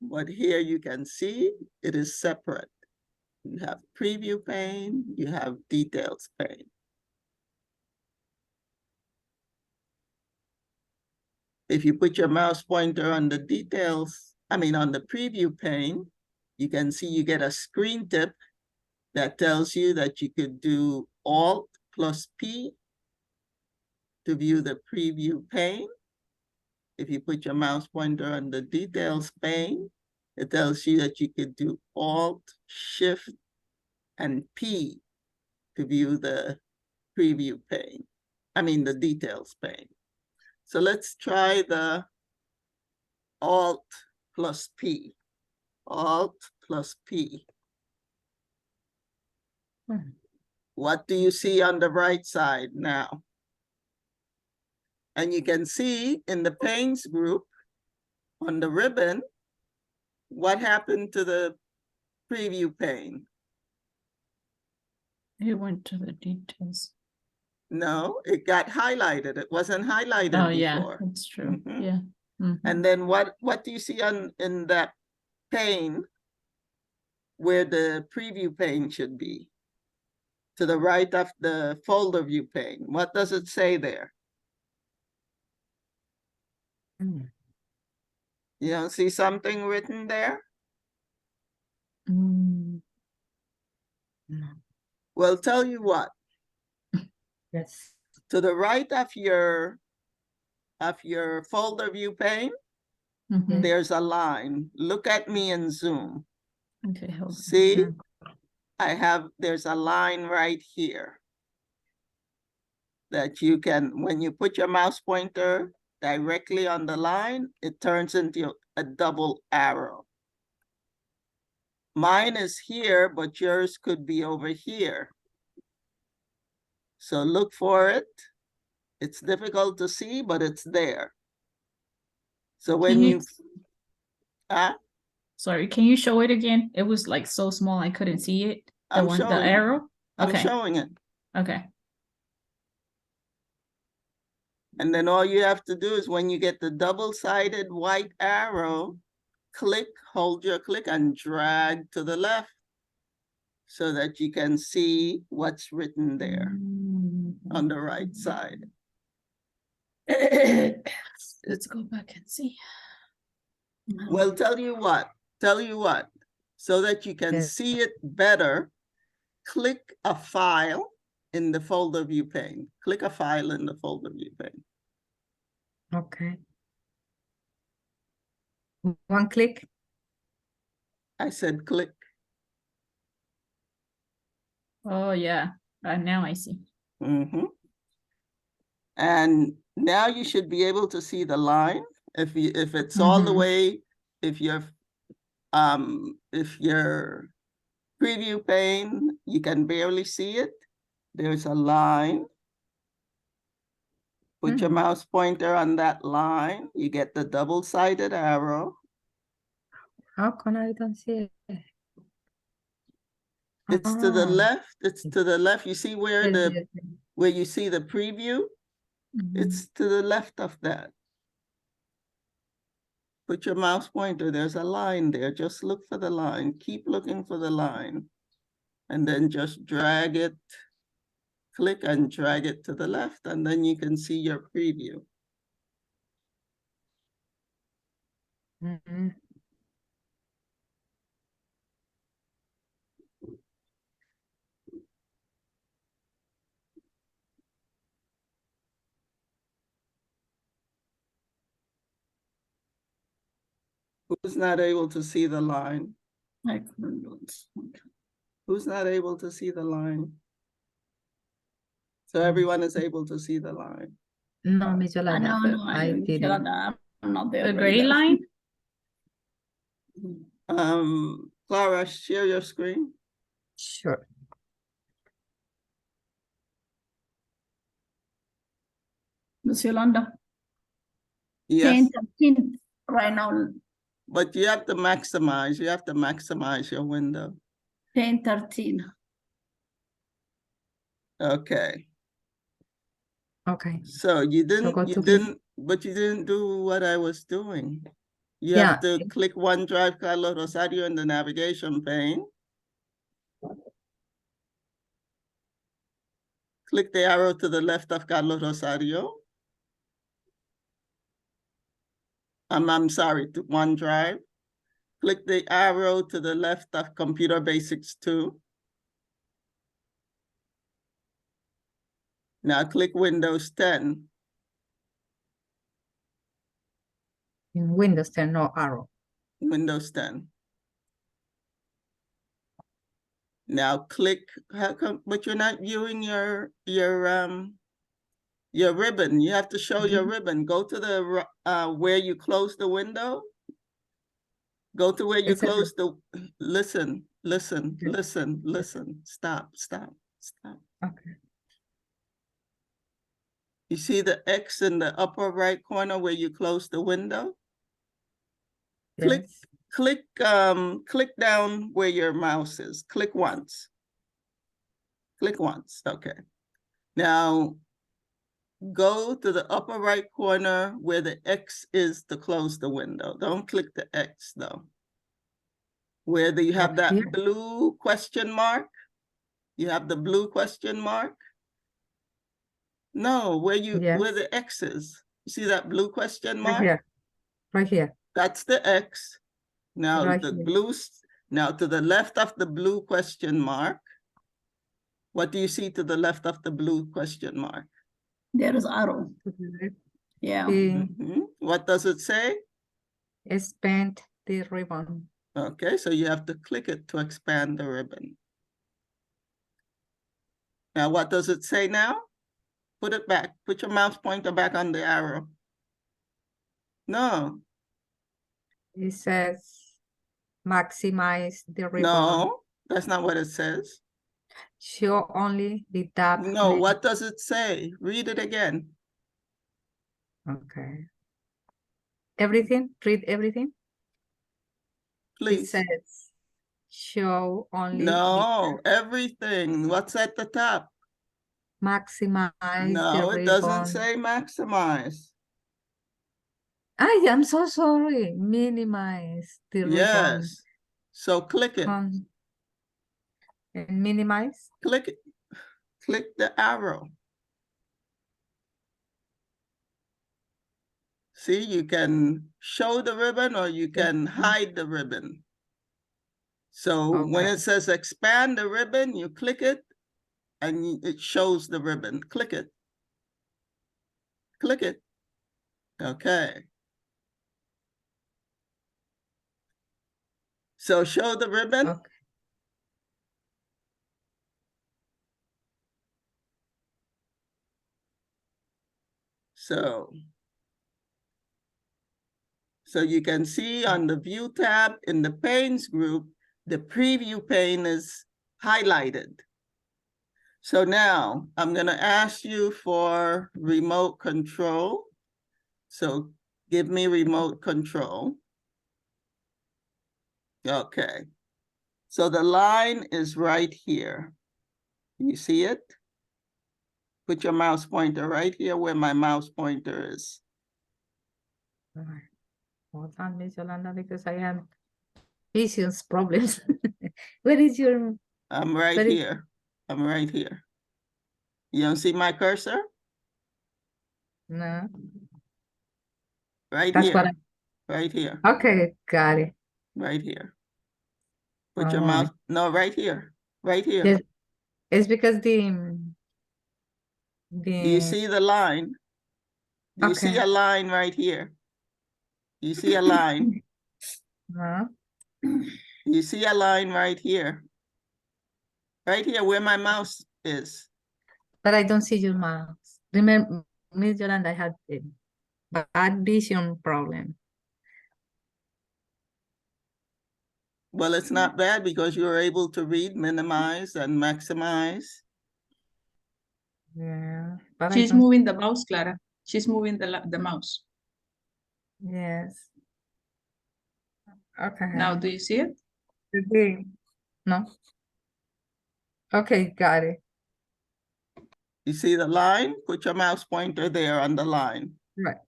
A: But here you can see it is separate. You have preview pane, you have details pane. If you put your mouse pointer on the details, on the preview pane, you can see you get a screen tip that tells you that you could do Alt+P to view the preview pane. If you put your mouse pointer on the details pane, it tells you that you could do Alt, Shift, and P to view the preview pane. The details pane. So let's try the Alt+P. Alt+P. What do you see on the right side now? And you can see in the panes group on the ribbon, what happened to the preview pane?
C: It went to the details.
A: No, it got highlighted. It wasn't highlighted
C: Oh, yeah,
A: before.
C: that's true.
A: Mhm.
C: Yeah. Mhm.
A: And then what do you see in that pane where the preview pane should be? To the right of the folder view pane. What does it say there?
B: Mm.
A: You don't see something written there?
C: Mm.
B: No.
A: Well, tell you what,
B: Yes.
A: to the right of your folder view pane,
C: Mhm.
A: there's a line. Look at me and zoom.
C: Okay, hold on.
A: See,
B: Mhm.
A: there's a line right here that you can, when you put your mouse pointer directly on the line, it turns into a double arrow. Mine is here, but yours could be over here. So look for it. It's difficult to see, but it's there. So when you,
C: Sorry, can you show it again? It was like so small I couldn't see it. The
A: I'm
C: one, the
A: showing it.
C: arrow?
A: I'm
C: Okay,
A: showing it.
C: okay.
A: And then all you have to do is when you get the double-sided white arrow, hold your click and drag to the left so that you can see what's written there on the right side.
C: Let's go back and see.
A: Well, tell you what, so that you can
B: Yes.
A: see it better, click a file in the folder view pane. Click a file in the folder view pane.
B: Okay. One click.
A: I said click.
C: Oh, yeah, now I see.
A: Mm-hmm. And now you should be able to see the line. If it's all the
B: Mhm.
A: way, if your preview pane, you can barely see it. There's a line. Put your mouse pointer on that line. You get the double-sided arrow.
B: How come I don't see it?
A: It's to the
B: Ah,
A: left. It's to the left. You see where
B: yes,
A: the
B: yes, yes.
A: where you see the preview?
B: Mhm.
A: It's to the left of that. Put your mouse pointer, there's a line there. Just look for the line. Keep looking for the line. And then just drag it, click and drag it to the left, and then you can see your preview.
B: Mhm.
A: Who's not able to see the line?
D: I couldn't do it. Okay.
A: Who's not able to see the line? So
B: Mm.
A: everyone is able to see the line.
B: No, Miss
D: I
B: Yolanda,
D: know,
B: but
D: no,
B: I didn't.
D: Yolanda, I'm not there.
C: The gray
D: either.
C: line?
A: Clara, share your screen.
B: Sure.
D: Miss Yolanda,
A: Yes,
D: 10:13 right now,
A: but you have to maximize. You have to maximize your window.
D: 10:13.
A: Okay.
B: Okay.
A: So you
B: So go to click.
A: you didn't do what I was doing. You
B: Yeah.
A: have to click OneDrive Carlos Rosario in the navigation pane. Click the arrow to the left of Carlos Rosario. I'm sorry, to OneDrive. Click the arrow to the left of Computer Basics 2. Now click Windows 10.
B: In Windows 10, no arrow.
A: Windows 10. Now click, how come, but you're not viewing your ribbon. You have to show your ribbon. Go to the where you close the window. Go to where you
B: It's a-
A: close the, listen,
B: Okay.
A: listen, stop.
B: Okay.
A: You see the X in the upper right corner where you close the window? Click,
B: Yes.
A: click down where your mouse is. Click once. Click once, okay. Now, go to the upper right corner where the X is to close the window. Don't click the X though. Where you have that
B: Here?
A: blue question mark? You have the blue question mark? No, where
B: Yes.
A: the X is. You see that blue question
B: Right
A: mark?
B: here. Right here.
A: That's the X. Now
B: Right
A: the
B: here.
A: blue, now to the left of the blue question mark, what do you see to the left of the blue question mark?
D: There is arrow. Yeah.
A: What does it say?
B: Expand the ribbon.
A: Okay, so you have to click it to expand the ribbon. Now, what does it say now? Put it back. Put your mouse pointer back on the arrow. No,
B: It says maximize the ribbon.
A: no, that's not what it says.
B: Show only the tab.
A: No, what does it say? Read it again.
B: Okay. Everything? Read everything? It
A: Please.
B: says show only the
A: No, everything. What's at the top?
B: maximize the
A: No, it doesn't
B: ribbon.
A: say maximize.
B: I am so sorry. Minimize the ribbon.
A: Yes. So click it.
B: And minimize.
A: Click it. Click the arrow. See, you can show the ribbon or you can hide the ribbon. So when
B: Okay.
A: it says expand the ribbon, you click it and it shows the ribbon. Click it. Click it. Okay. So show the ribbon.
B: Okay.
A: So you can see on the view tab in the panes group, the preview pane is highlighted. So now I'm gonna ask you for remote control. So give me remote control. Okay. So the line is right here. You see it? Put your mouse pointer right here where my mouse pointer is.
B: Alright. Hold on, Miss Yolanda, because I have visions problems. Where is your,
A: I'm right
B: But it-
A: here. I'm right here. You don't see my cursor?
B: no,
A: Right
B: that's what
A: here. Right here.
B: okay, got it.
A: Right here. Put
B: One
A: your
B: moment.
A: mouse. No, right here. Right here.
B: Yes, it's because
A: Do you see the line? Do you see
B: Okay.
A: a line right here? You see a line?
B: No,
A: You see a line right here? Right here where my mouse is.
B: but I don't see your mouse. Remember, Miss Yolanda, I had a bad vision problem.
A: Well, it's not bad because you're able to read, minimize, and maximize.
B: Yeah, but I
E: She's
B: don't,
E: moving the mouse, Clara. She's moving the mouse.
B: yes. Okay.
E: Now, do you see it?
B: Okay. No. Okay, got it.
A: You see the line? Put your mouse pointer there on the line.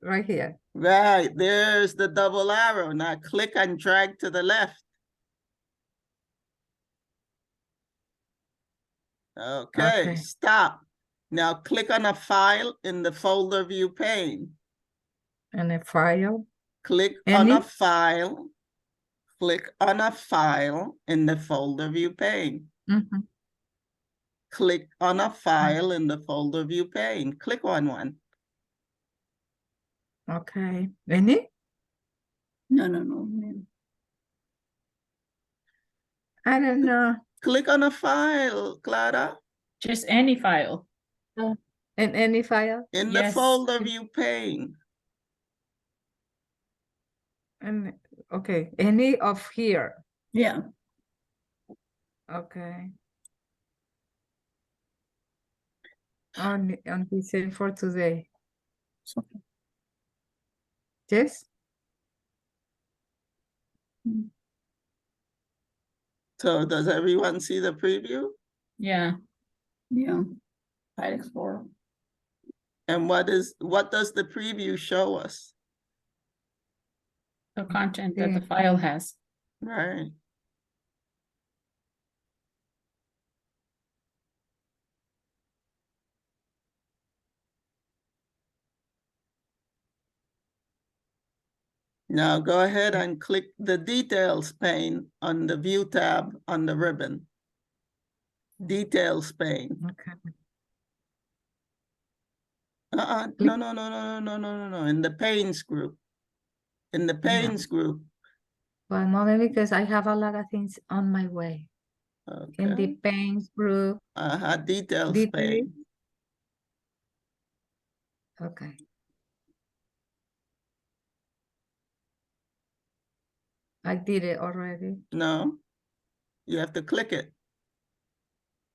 B: Right here.
A: Right, there's the double arrow. Now click and drag to the left. Okay,
B: Okay.
A: stop. Now click on a file in the folder view pane.
B: And a file.
A: Click on
B: Any?
A: a file. Click on a file in the folder view pane.
B: Mhm.
A: Click on a file in the folder view pane. Click on one.
B: Okay. Any?
D: No, no, no. no.
B: I don't know.
A: Click on a file, Clara,
C: Just any file.
B: In any file?
A: in the
C: Yes.
A: folder view pane.
B: And okay, any of here.
D: Yeah.
B: Okay. On the same for today.
D: So,
B: Yes?
A: So does everyone see the preview?
C: Yeah.
D: yeah. File Explorer.
A: And what does the preview show us?
C: The content that the
B: Okay.
C: file has.
A: Right. Now go ahead and click the details pane on the view tab on the ribbon. Details pane.
B: Okay.
A: No, no, no, no, no, no, no, no, in the panes group. In the panes group.
B: One moment, because I have a lot of things on my way. In the
A: Okay.
B: pains group.
A: Details
B: Details.
A: pane.
B: Okay. I did it already.
A: No, you have to click it.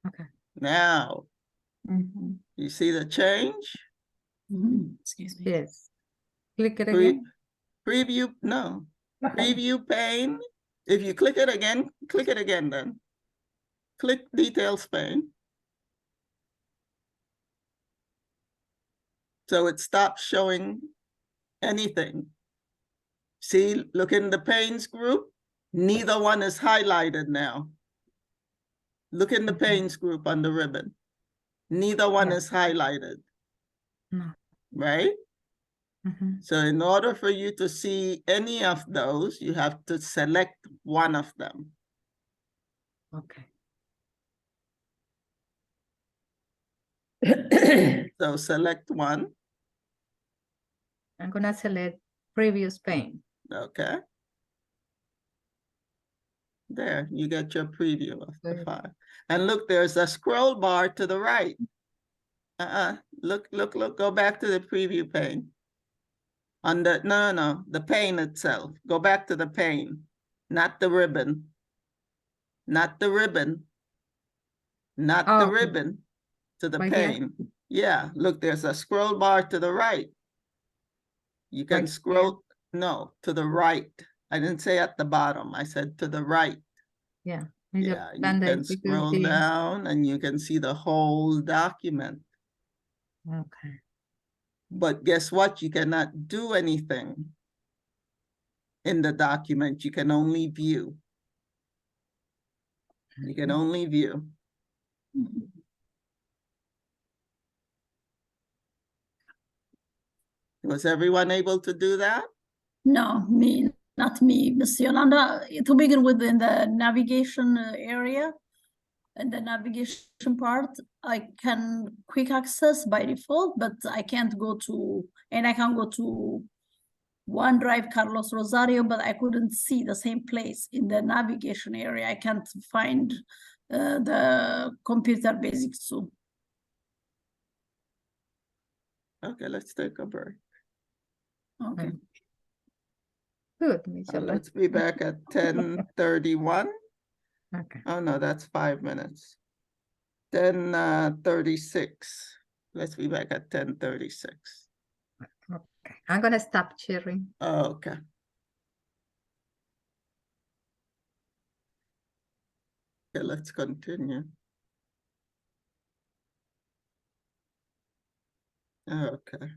B: Okay.
A: Now,
C: Mhm.
A: you see the change?
D: Mhm.
C: Excuse me.
B: Yes. Click it
A: Pre-
B: again.
A: Preview, no. Preview pane. If you click it again then. Click details pane. So it stops showing anything. See, look in the panes group. Neither one is highlighted now. Look in the
B: Okay.
A: panes group on the ribbon. Neither one
B: Yeah.
A: is highlighted,
B: No.
A: right?
B: Mhm.
A: So in order for you to see any of those, you have to select one of them.
B: Okay.
A: So select one,
B: I'm gonna select previous pane.
A: okay? There, you get your preview of the
B: Good.
A: file. And look, there's a scroll bar to the right. Look, go back to the preview pane. On the, no, the pane itself. Go back to the pane, not the ribbon. Not the ribbon. Not the
B: Oh, okay.
A: ribbon, to the
B: Right here?
A: pane. Yeah, look, there's a scroll bar to the right. You can
B: Right
A: scroll, no, to the right. I didn't say at the bottom, I said to the right.
B: Yeah. Is
A: Yeah, you
B: plan the
A: can scroll
B: executive.
A: down and you can see the whole document.
B: Okay.
A: But guess what? You cannot do anything in the document. You can only view. You can only view. Was everyone able to do that?
D: No, not me, Miss Yolanda. To begin with, in the navigation area, and the navigation part, I can quick access by default, but I can't go to, and I can go to OneDrive Carlos Rosario, but I couldn't see the same place in the navigation area. I can't find the computer basics too.
A: Okay, let's take a break.
D: Okay.
B: Good, Miss Yolanda.
A: Let's be back at 10:31.
B: Okay.
A: Oh no, that's 5 minutes. 10:36. Let's be back at 10:36.
B: Okay. I'm gonna stop sharing.
A: Okay. Okay, let's continue. Okay.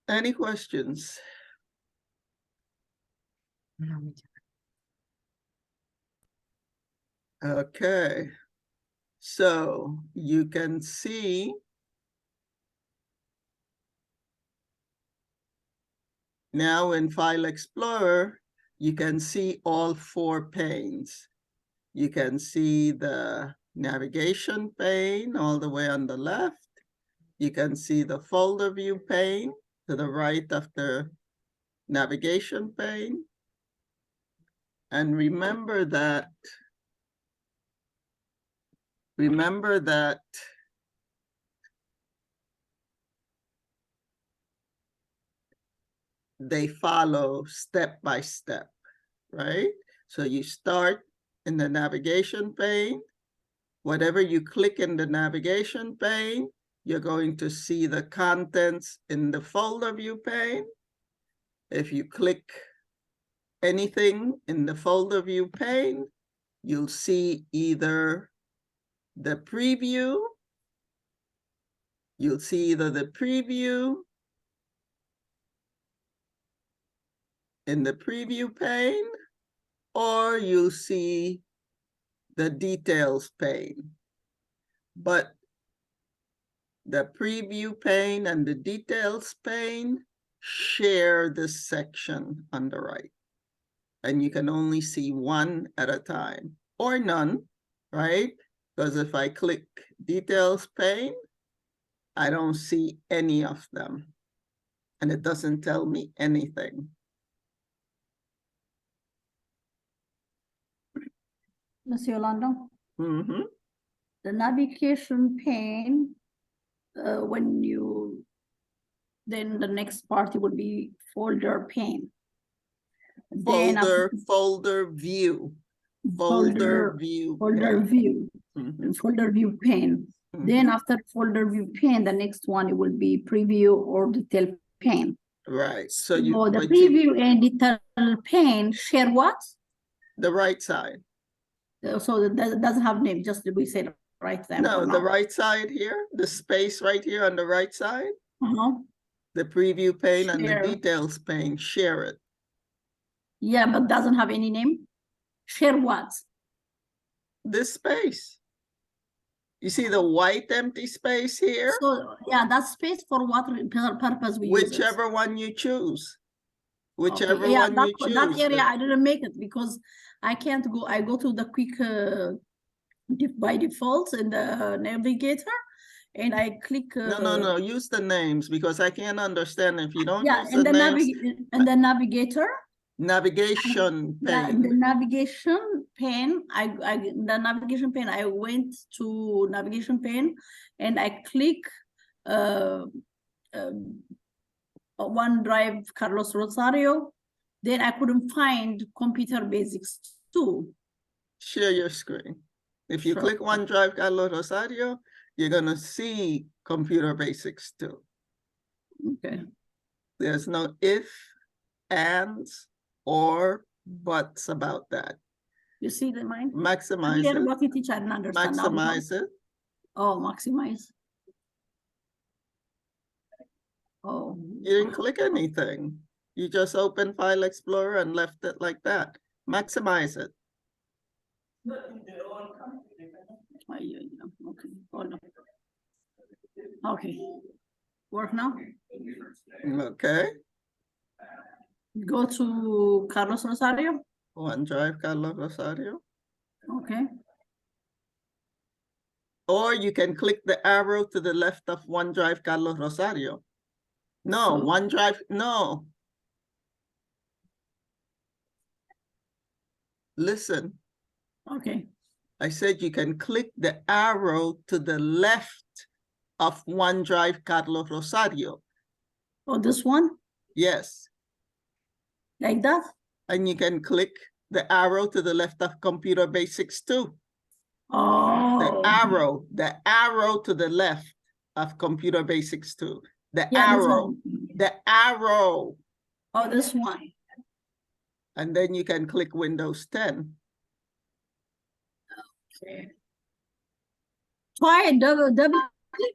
A: Any questions?
B: No, Miss
A: Okay. So you can see now in File Explorer, you can see all 4 panes. You can see the navigation pane all the way on the left. You can see the folder view pane to the right of the navigation pane. And remember that they follow step by step, right? So you start in the navigation pane. Whatever you click in the navigation pane, you're going to see the contents in the folder view pane. If you click anything in the folder view pane, you'll see either the preview, you'll see either the preview in the preview pane, or you'll see the details pane. But the preview pane and the details pane share this section on the right. And you can only see one at a time, or none, right? Because if I click details pane, I don't see any of them. And it doesn't tell me anything.
D: Miss Yolanda,
A: Mm-hmm.
D: the navigation pane, then the next part would be folder pane. Then
A: Folder view. Folder view.
D: Folder
A: pane.
D: view.
A: Mhm.
D: Folder view pane.
A: Mhm.
D: Then after folder view pane, the next one it will be preview or detail pane.
A: Right. So
D: So
A: you
D: the
A: but
D: preview and detail pane share what?
A: the right side.
D: So that doesn't have name, just we said right there.
A: No,
D: for
A: the
D: now.
A: right side here, the space right here on the right side,
D: Uh-huh.
A: the preview pane and the
D: Share.
A: details pane, share it.
D: Yeah, but doesn't have any name. Share what?
A: This space. You see the white empty space here?
D: So yeah, that space for what purpose we use it?
A: Whichever one you choose.
D: Okay,
A: Whichever
D: yeah,
A: one you choose.
D: that area I didn't make it because I can't go. I go to the quick by default in the navigator, and I click.
A: No. Use the names because I can't understand if you don't
D: Yeah,
A: use
D: in
A: the names.
D: in the navigator.
A: Navigation
D: Yeah, in the
A: pane.
D: navigation pane, the navigation pane. I went to navigation pane, and I click OneDrive Carlos Rosario. Then I couldn't find computer basics too.
A: Share your screen. If you
D: Sure.
A: click OneDrive Carlos Rosario, you're gonna see computer basics too.
D: Okay.
A: There's no if, ands, or buts about that.
D: You see the mine?
A: Maximize
D: Clear
A: it.
D: about it, teacher, I didn't understand. Now become-
A: Maximize it.
D: Oh, maximize. Oh.
A: You didn't click anything. You just opened File Explorer and left it like that. Maximize it.
D: Okay, hold on. Okay. Work now?
A: Okay.
D: Go to Carlos Rosario.
A: OneDrive, Carlos Rosario.
D: Okay.
A: Or you can click the arrow to the left of OneDrive, Carlos Rosario. No,
D: So-
A: OneDrive, no. Listen,
D: Okay.
A: I said you can click the arrow to the left of OneDrive, Carlos Rosario.
D: Oh, this one?
A: Yes,
D: Like that?
A: and you can click the arrow to the left of Computer Basics too. The
D: Oh.
A: arrow to the left of Computer Basics 2. The
D: Yeah, this
A: arrow,
D: one.
A: the arrow.
D: Oh, this one.
A: And then you can click Windows 10.
D: Okay. Try it, double click.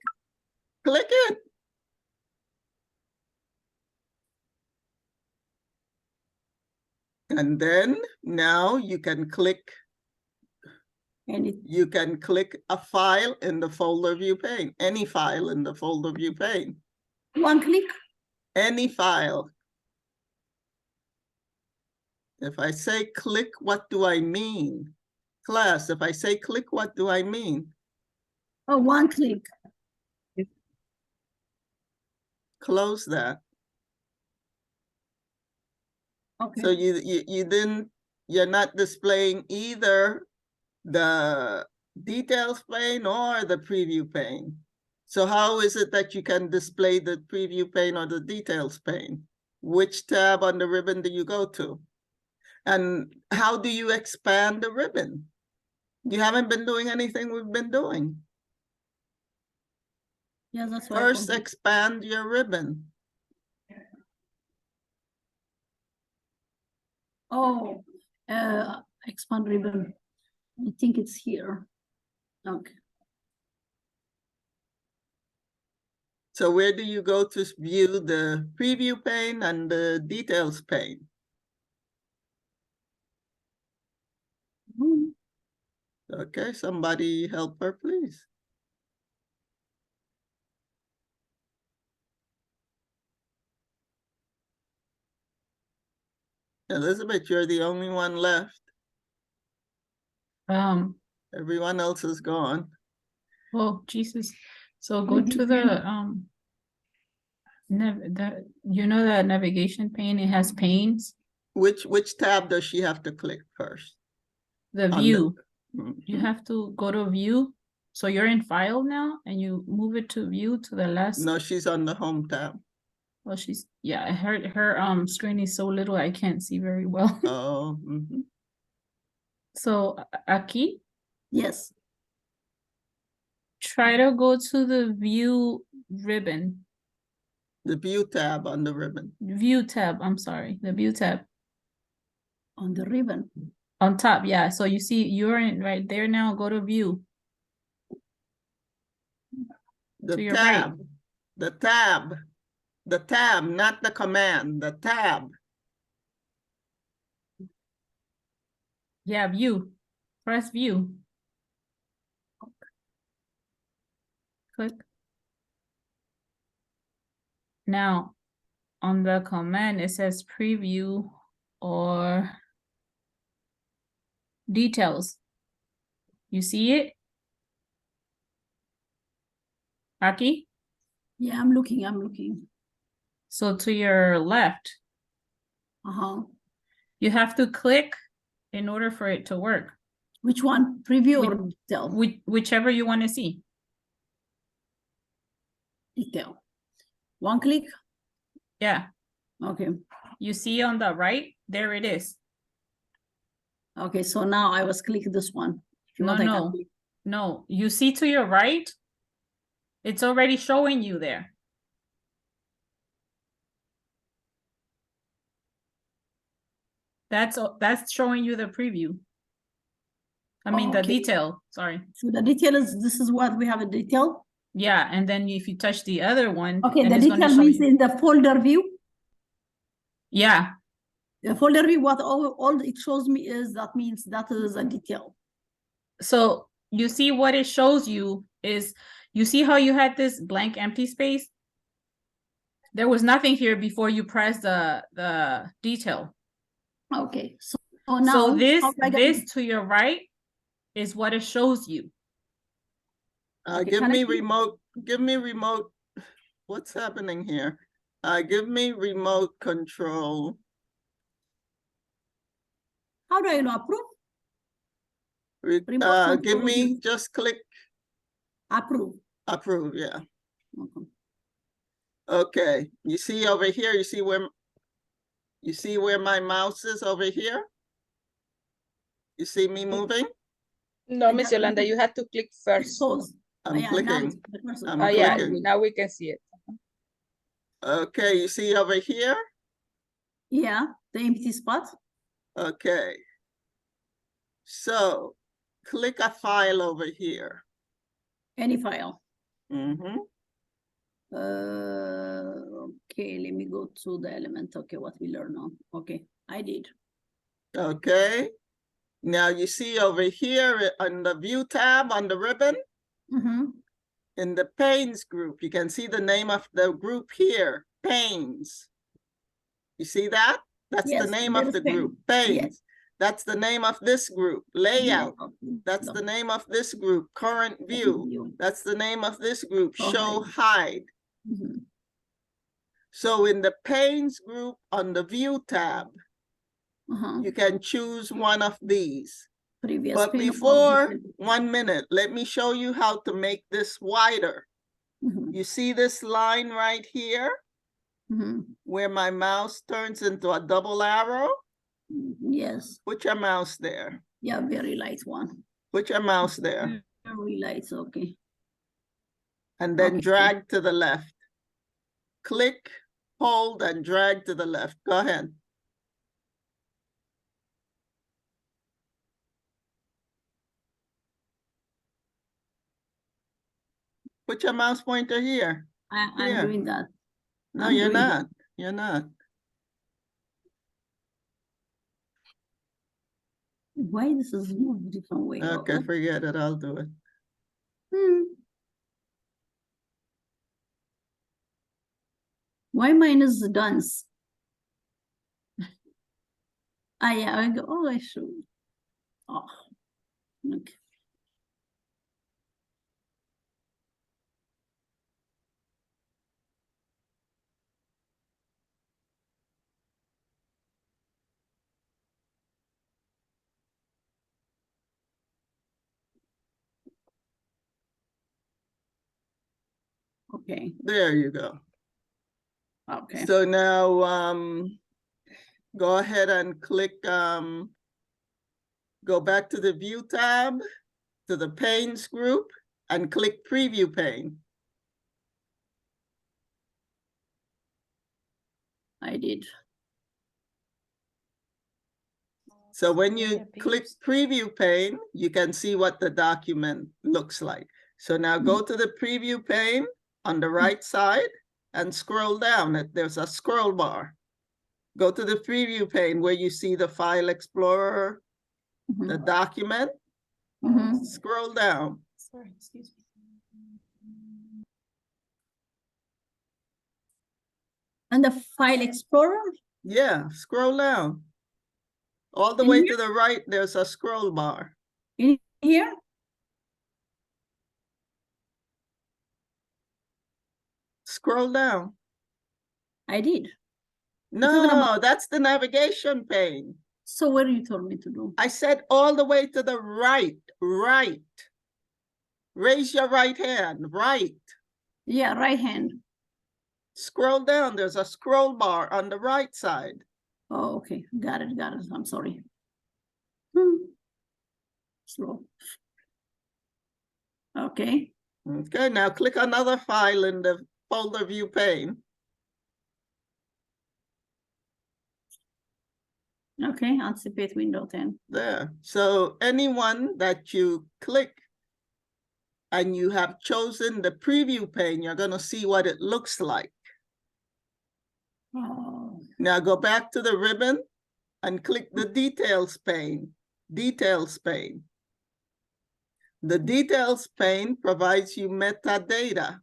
A: Click it. And then now you can click
D: And
A: a file in the folder view pane, any file in the folder view pane,
D: one click.
A: any file. If I say click, what do I mean? Class, if I say click, what do I mean?
D: Oh, one click.
A: Close that.
D: Okay.
A: So you're not displaying either the details pane or the preview pane. So how is it that you can display the preview pane or the details pane? Which tab on the ribbon do you go to? And how do you expand the ribbon? You haven't been doing anything we've been doing.
D: Yeah, that's why.
A: First, expand your ribbon.
D: Oh, expand ribbon. I think it's here. Okay.
A: So where do you go to view the preview pane and the details pane?
D: Hmm.
A: Okay, somebody help her, please. Elizabeth, you're the only one left. Everyone else is gone.
C: Oh, Jesus. So go to the, the navigation pane, it has panes,
A: Which tab does she have to click first?
C: the
A: On the-
C: view. You
A: Mhm.
C: have to go to view. So you're in file now and you move it to view to the left.
A: No, she's on the home tab.
C: Well, her screen is so little I can't see very well.
A: Oh, mhm.
C: So aquí,
D: Yes.
C: try to go to the view ribbon,
A: The view tab on the ribbon.
C: view tab, I'm sorry, the view tab
D: On the ribbon.
C: on top. Yeah, so you see you're in right there now, go to view.
A: The
C: To your right.
A: tab, the tab, the tab, not the command, the tab.
C: Yeah, view, press view. Click. Now, on the command, it says preview or details. You see it? Aki?
D: Yeah, I'm looking.
C: So to your left,
D: Uh-huh.
C: you have to click in order for it to work.
D: Which one? Preview or detail?
C: Whichever you want to see.
D: Detail. One click?
C: Yeah,
D: Okay.
C: you see on the right, there it is.
D: Okay, so now I was clicking this one. If you want, I can
C: No,
D: click.
C: no, you see to your right, it's already showing you there. That's showing you the preview. I mean, the
D: Okay.
C: detail, sorry.
D: So the detail is, this is what we have a detail.
C: Yeah, and then if you touch the other one.
D: Okay,
C: then
D: the
C: it's gonna
D: detail
C: show
D: means
C: you-
D: in the folder view.
C: Yeah,
D: The folder view, what all it shows me is, that means that is a detail.
C: so you see what it shows you is, you see how you had this blank empty space? There was nothing here before you press the detail.
D: Okay, so now.
C: So this,
D: how do I get-
C: this to your right is what it shows you.
D: Okay,
A: Give
D: can I
A: me
D: see?
A: remote, what's happening here? Give me remote control.
D: How do I approve? Remote
A: Give
D: control
A: me,
D: is-
A: just click
D: Approve.
A: approve, yeah.
D: Okay.
A: Okay, you see over here, you see where my mouse is over here? You see me moving?
E: No,
D: I
E: Miss
D: got-
E: Yolanda, you have to click first.
D: Pause.
A: I'm
D: Yeah, now it's
A: clicking.
D: the person.
A: I'm
E: Oh, yeah,
A: clicking.
E: now we can see it.
A: Okay, you see over here?
D: Yeah, the empty spot.
A: Okay. So click a file over here.
D: Any file.
A: Mm-hmm.
D: Okay, let me go to the element. Okay, what we learn now. Okay, I did.
A: Okay. Now you see over here on the view tab on the ribbon,
D: Mm-hmm.
A: in the panes group, you can see the name of the group here, panes. You see that? That's the
D: Yes,
A: name
D: there
A: of
D: is
A: the
D: pane.
A: group,
D: Yes.
A: panes. That's the name of this group, layout. That's
D: No.
A: the name of this group, current view.
D: View.
A: That's the name of this group,
D: Oh,
A: show hide.
D: Mhm.
A: So in the panes group on the view tab,
D: Uh-huh.
A: you can choose one of these.
D: Previous
A: But
D: pane or
A: before,
D: detail.
A: 1 minute, let me show you how to make this wider.
D: Mhm.
A: You see this line right here
D: Mhm.
A: where my mouse turns into a double arrow?
D: Yes,
A: Put your mouse there.
D: yeah, very light one.
A: Put your mouse there
D: Very light, okay.
A: and then
D: Okay.
A: drag to the left. Click, hold, and drag to the left. Go ahead. Put your mouse pointer here.
D: I'm
A: Here.
D: doing that.
A: No,
D: I'm
A: you're
D: doing
A: not. You're not.
D: Why this is moved different way?
A: Okay, forget it. I'll do it.
D: Hmm. Why mine is dance? Yeah, I go, oh, I should. Oh, okay. Okay,
A: There you go.
D: okay.
A: So now go ahead and click go back to the view tab, to the panes group, and click preview pane.
D: I did.
A: So when you click preview pane, you can see what the document looks like. So now go to the preview pane on the right side and scroll down. There's a scroll bar. Go to the preview pane where you see the file explorer, the document,
D: Mhm.
A: scroll down.
C: Sorry, excuse me.
D: And the file explorer?
A: Yeah, scroll down. All the
D: In
A: way
D: here?
A: to the right, there's a scroll bar.
D: In here?
A: Scroll down.
D: I did. talking
A: No,
D: about-
A: that's the navigation pane.
D: So what you told me to do?
A: I said all the way to the right, right. Raise your right hand, right.
D: Yeah, right hand.
A: Scroll down, there's a scroll bar on the right side.
D: Oh, okay, got it. I'm sorry. Slow. Okay,
A: Okay, now click another file in the folder view pane.
D: Okay, anticipate window 10.
A: There. So anyone that you click and you have chosen the preview pane, you're going to see what it looks like.
D: Oh,
A: Now go back to the ribbon and click the details pane. Details pane. The details pane provides you metadata.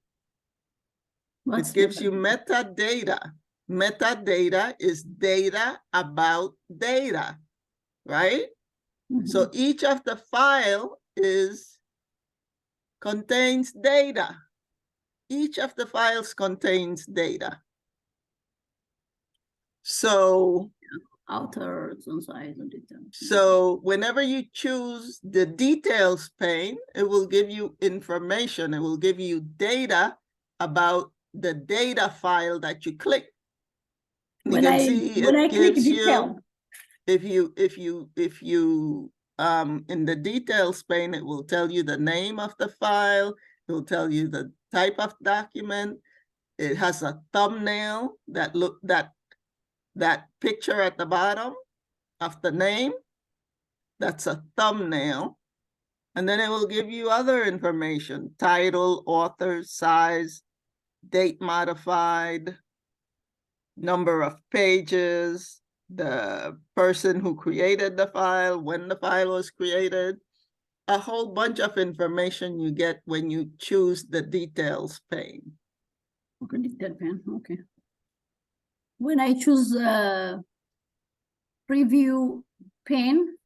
D: what's
A: It gives you
D: metadata?
A: metadata. Metadata is data about data, right? So each of the file contains data. Each of the files contains data. So,
D: Outer inside the details.
A: so whenever you choose the details pane, it will give you information. It will give you data about the data file that you click. You
D: When
A: can
D: I
A: see
D: when I
A: it
D: click
A: gives
D: detail,
A: you, if you in the details pane, it will tell you the name of the file. It will tell you the type of document. It has a thumbnail that picture at the bottom of the name. That's a thumbnail. And then it will give you other information: title, author, size, date modified, number of pages, the person who created the file, when the file was created, a whole bunch of information you get when you choose the details pane.
D: okay, detail pane, okay. When I choose preview pane,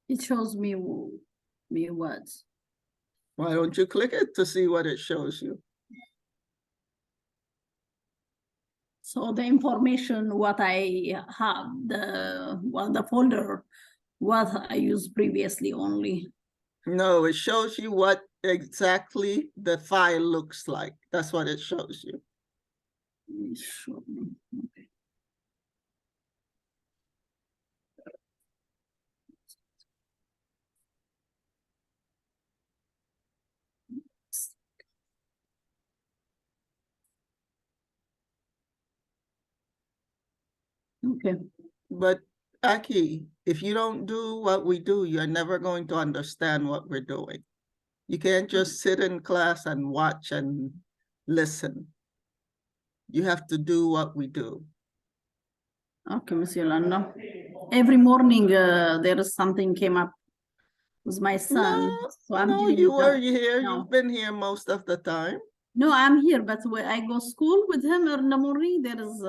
D: it shows me what.
A: Why don't you click it to see what it shows you?
D: So the information what I have, the folder, what I used previously only.
A: No, it shows you what exactly the file looks like. That's what it shows you.
D: It showed me, okay. Okay.
A: But Aki, if you don't do what we do, you're never going to understand what we're doing. You can't just sit in class and watch and listen. You have to do what we do.
D: Okay, Miss Yolanda. Every morning there is something came up with my son.
A: No,
D: So I'm
A: no,
D: dealing
A: you
D: with
A: were
D: that.
A: here.
D: No.
A: You've been here most of the time.
D: No, I'm here, but when I go school with him in the morning, there is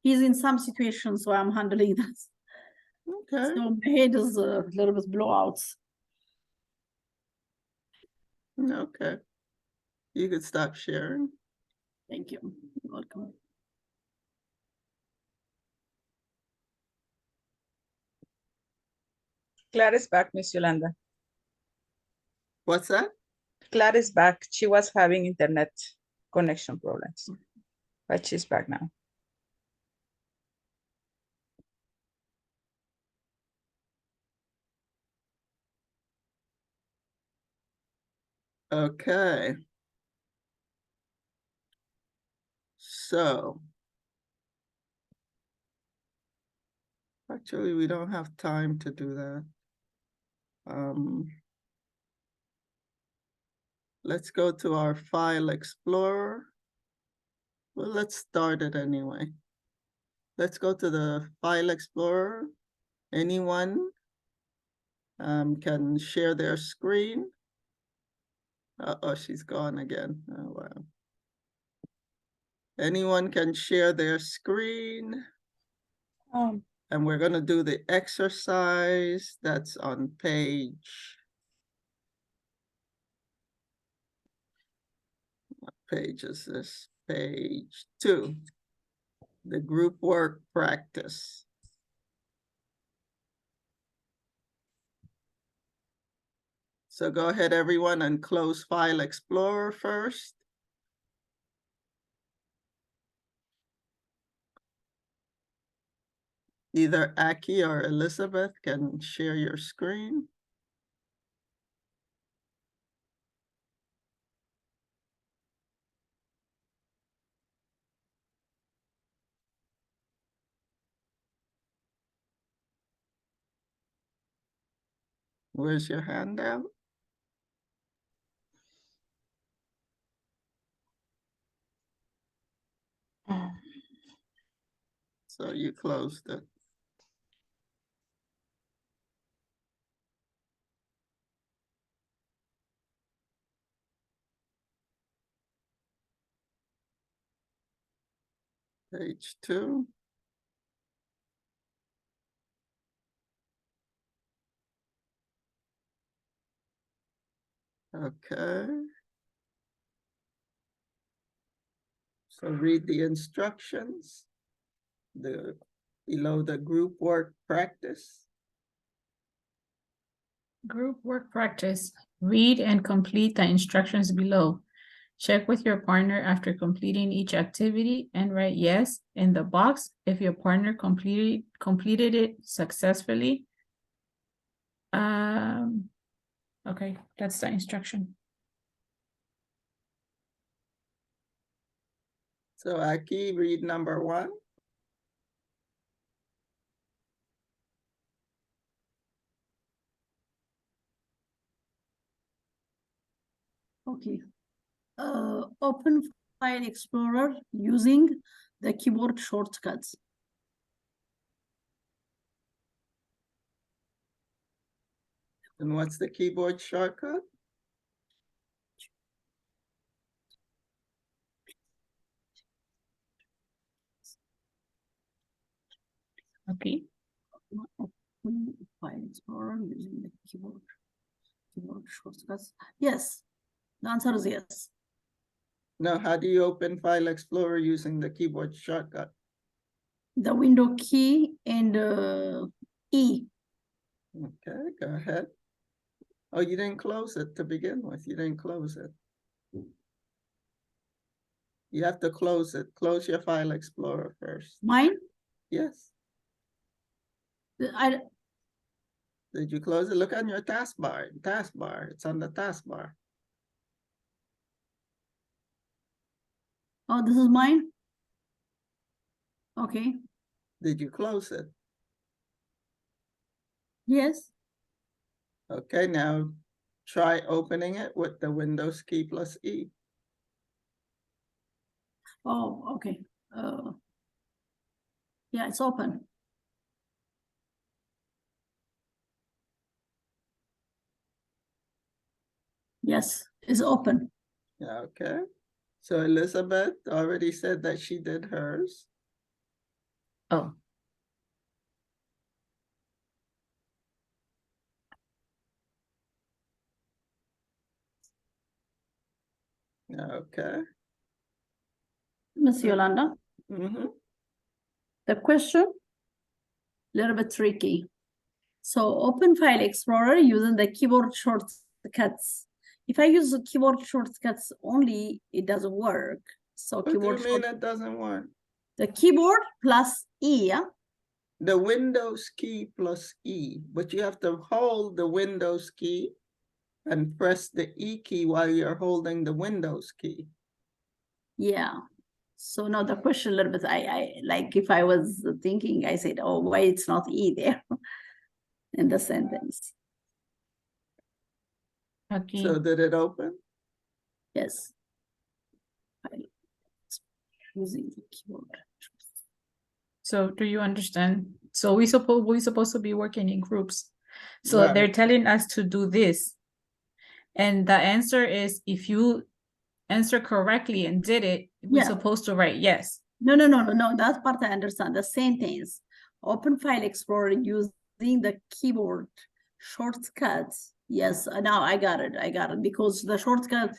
D: he's in some situation, so I'm handling that.
A: Okay,
D: So my head is a little bit blowouts.
A: okay. You could stop sharing.
D: Thank you. You're welcome.
E: Clara is back, Miss Yolanda.
A: What's that?
E: Clara is back. She was having internet connection problems, but she's back now.
A: Okay. So, actually, we don't have time to do that. Let's go to our file explorer. Well, let's start it anyway. Let's go to the file explorer. Anyone can share their screen. Oh, she's gone again. Oh, wow. Anyone can share their screen. And we're going to do the exercise that's on page. What page is this? Page 2. The group work practice. So go ahead, everyone, and close File Explorer first. Either Aki or Elizabeth can share your screen. Where's your handout? So you closed it. Page 2. Okay. So read the instructions. Below the group work practice.
C: Group work practice. Read and complete the instructions below. Check with your partner after completing each activity and write yes in the box if your partner completed it successfully. Okay, that's the instruction.
A: So Aki, read number 1.
D: Okay. Open File Explorer using the keyboard shortcuts.
A: And what's the keyboard shortcut?
C: Okay.
D: Open File Explorer using the keyboard shortcuts. Yes, the answer is yes.
A: Now, how do you open File Explorer using the keyboard shortcut?
D: The window key and E.
A: Okay, go ahead. Oh, you didn't close it to begin with. You didn't close it. You have to close it. Close your File Explorer first.
D: Mine?
A: Yes.
D: I
A: Did you close it? Look on your taskbar. Taskbar. It's on the taskbar.
D: oh, this is mine. Okay.
A: Did you close it?
D: Yes.
A: Okay, now try opening it with the Windows key plus E.
D: Oh, okay. Yeah, it's open. Yes, it's open.
A: Yeah, okay. So Elizabeth already said that she did hers.
C: Oh,
A: Okay.
D: Miss Yolanda,
A: Mm-hmm.
D: the question, little bit tricky. So open File Explorer using the keyboard shortcuts. If I use the keyboard shortcuts only, it doesn't work. So
A: What do you
D: keyboard
A: mean it doesn't work?
D: the keyboard plus E, yeah?
A: The Windows key plus E, but you have to hold the Windows key and press the E key while you're holding the Windows key.
D: Yeah. So now the question a little bit, I like if I was thinking, I said, oh, why it's not E there in the sentence?
C: okay.
A: So did it open?
D: Yes. Using the keyboard.
C: So do you understand? So we're supposed to be working in groups. So they're
A: Right.
C: telling us to do this. And the answer is if you answer correctly and did it, we're
D: Yeah.
C: supposed to write yes.
D: No, that part I understand. The sentence, open File Explorer using the keyboard shortcuts. Yes, now I got it, because the shortcut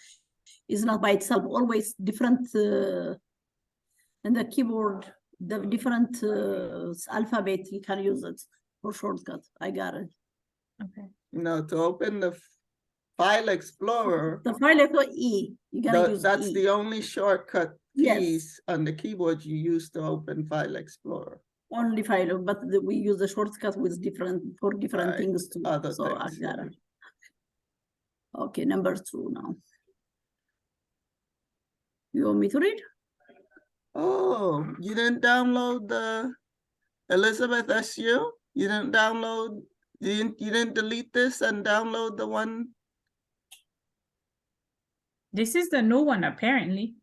D: is not by itself, always different, in the keyboard, the different alphabet, you can use it for shortcut. I got it.
C: Okay.
A: No, to open the File Explorer,
D: The File Explorer E, you gotta use
A: that's
D: E.
A: the only shortcut
D: Yes.
A: keys on the keyboard you use to open File Explorer.
D: Only file, but we use the shortcut with different
A: Right,
D: things too.
A: other
D: So I
A: things,
D: got
A: yeah.
D: it. Okay, number 2 now. You want me to read?
A: Oh, you didn't download the Elizabeth SU? You didn't download You didn't delete this and download the one?
C: This is the new one, apparently.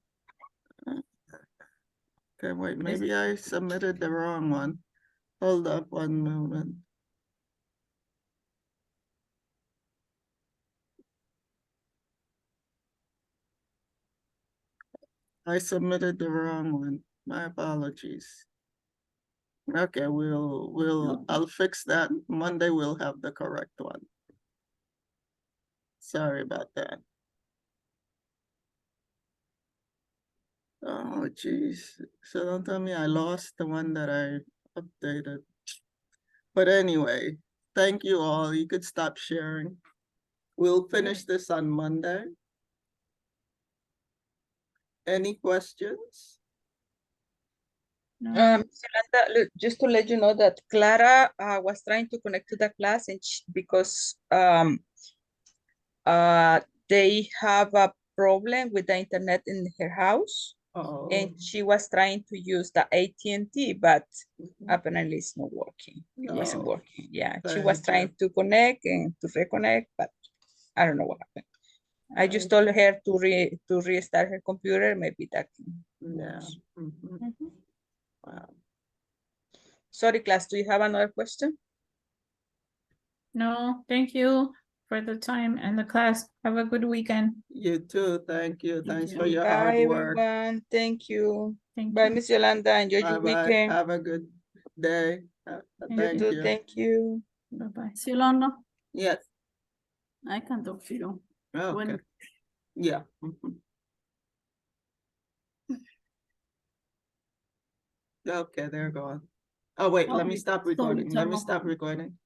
A: Okay, wait, maybe I submitted the wrong one. Hold up one moment. I submitted the wrong one. My apologies. Okay, I'll fix that. Monday we'll have the correct one. Sorry about that. Oh, geez. So don't tell me I lost the one that I updated. But anyway, thank you all. You could stop sharing. We'll finish this on Monday. Any questions?
C: No.
E: Yolanda, look, just to let you know that Clara was trying to connect to the class and because they have a problem with the internet in her house.
A: Oh,
E: And she was trying to use the AT&T, but apparently it's not working. It wasn't
A: No.
E: working. Yeah, she was
A: Thank
E: trying to connect and to reconnect, but I don't know what happened. I just
A: Thank
E: told her to restart her computer. Maybe that can
A: yeah.
E: work.
A: Mhm.
C: Mhm.
A: Wow.
E: Sorry, class. Do you have another question?
C: No, thank you for the time and the class. Have a good weekend.
A: You too. Thank you.
D: You
A: Thanks
D: too.
A: for your hard
E: Bye,
A: work.
E: everyone. Thank you.
C: Thank
E: Bye,
C: you.
E: Miss Yolanda. Enjoy
A: Bye
E: your
A: bye.
E: weekend.
A: Have a good day.
C: You
E: You
A: Thank
E: too.
A: you.
E: Thank you.
C: Bye-bye.
D: Silona,
A: Yes.
D: I can talk to you.
A: Okay.
D: When
A: Yeah. Mhm. Okay, they're gone. Oh wait, let me
D: Okay,
A: stop
D: sorry,
A: recording. Let me
D: turn off.
A: stop recording.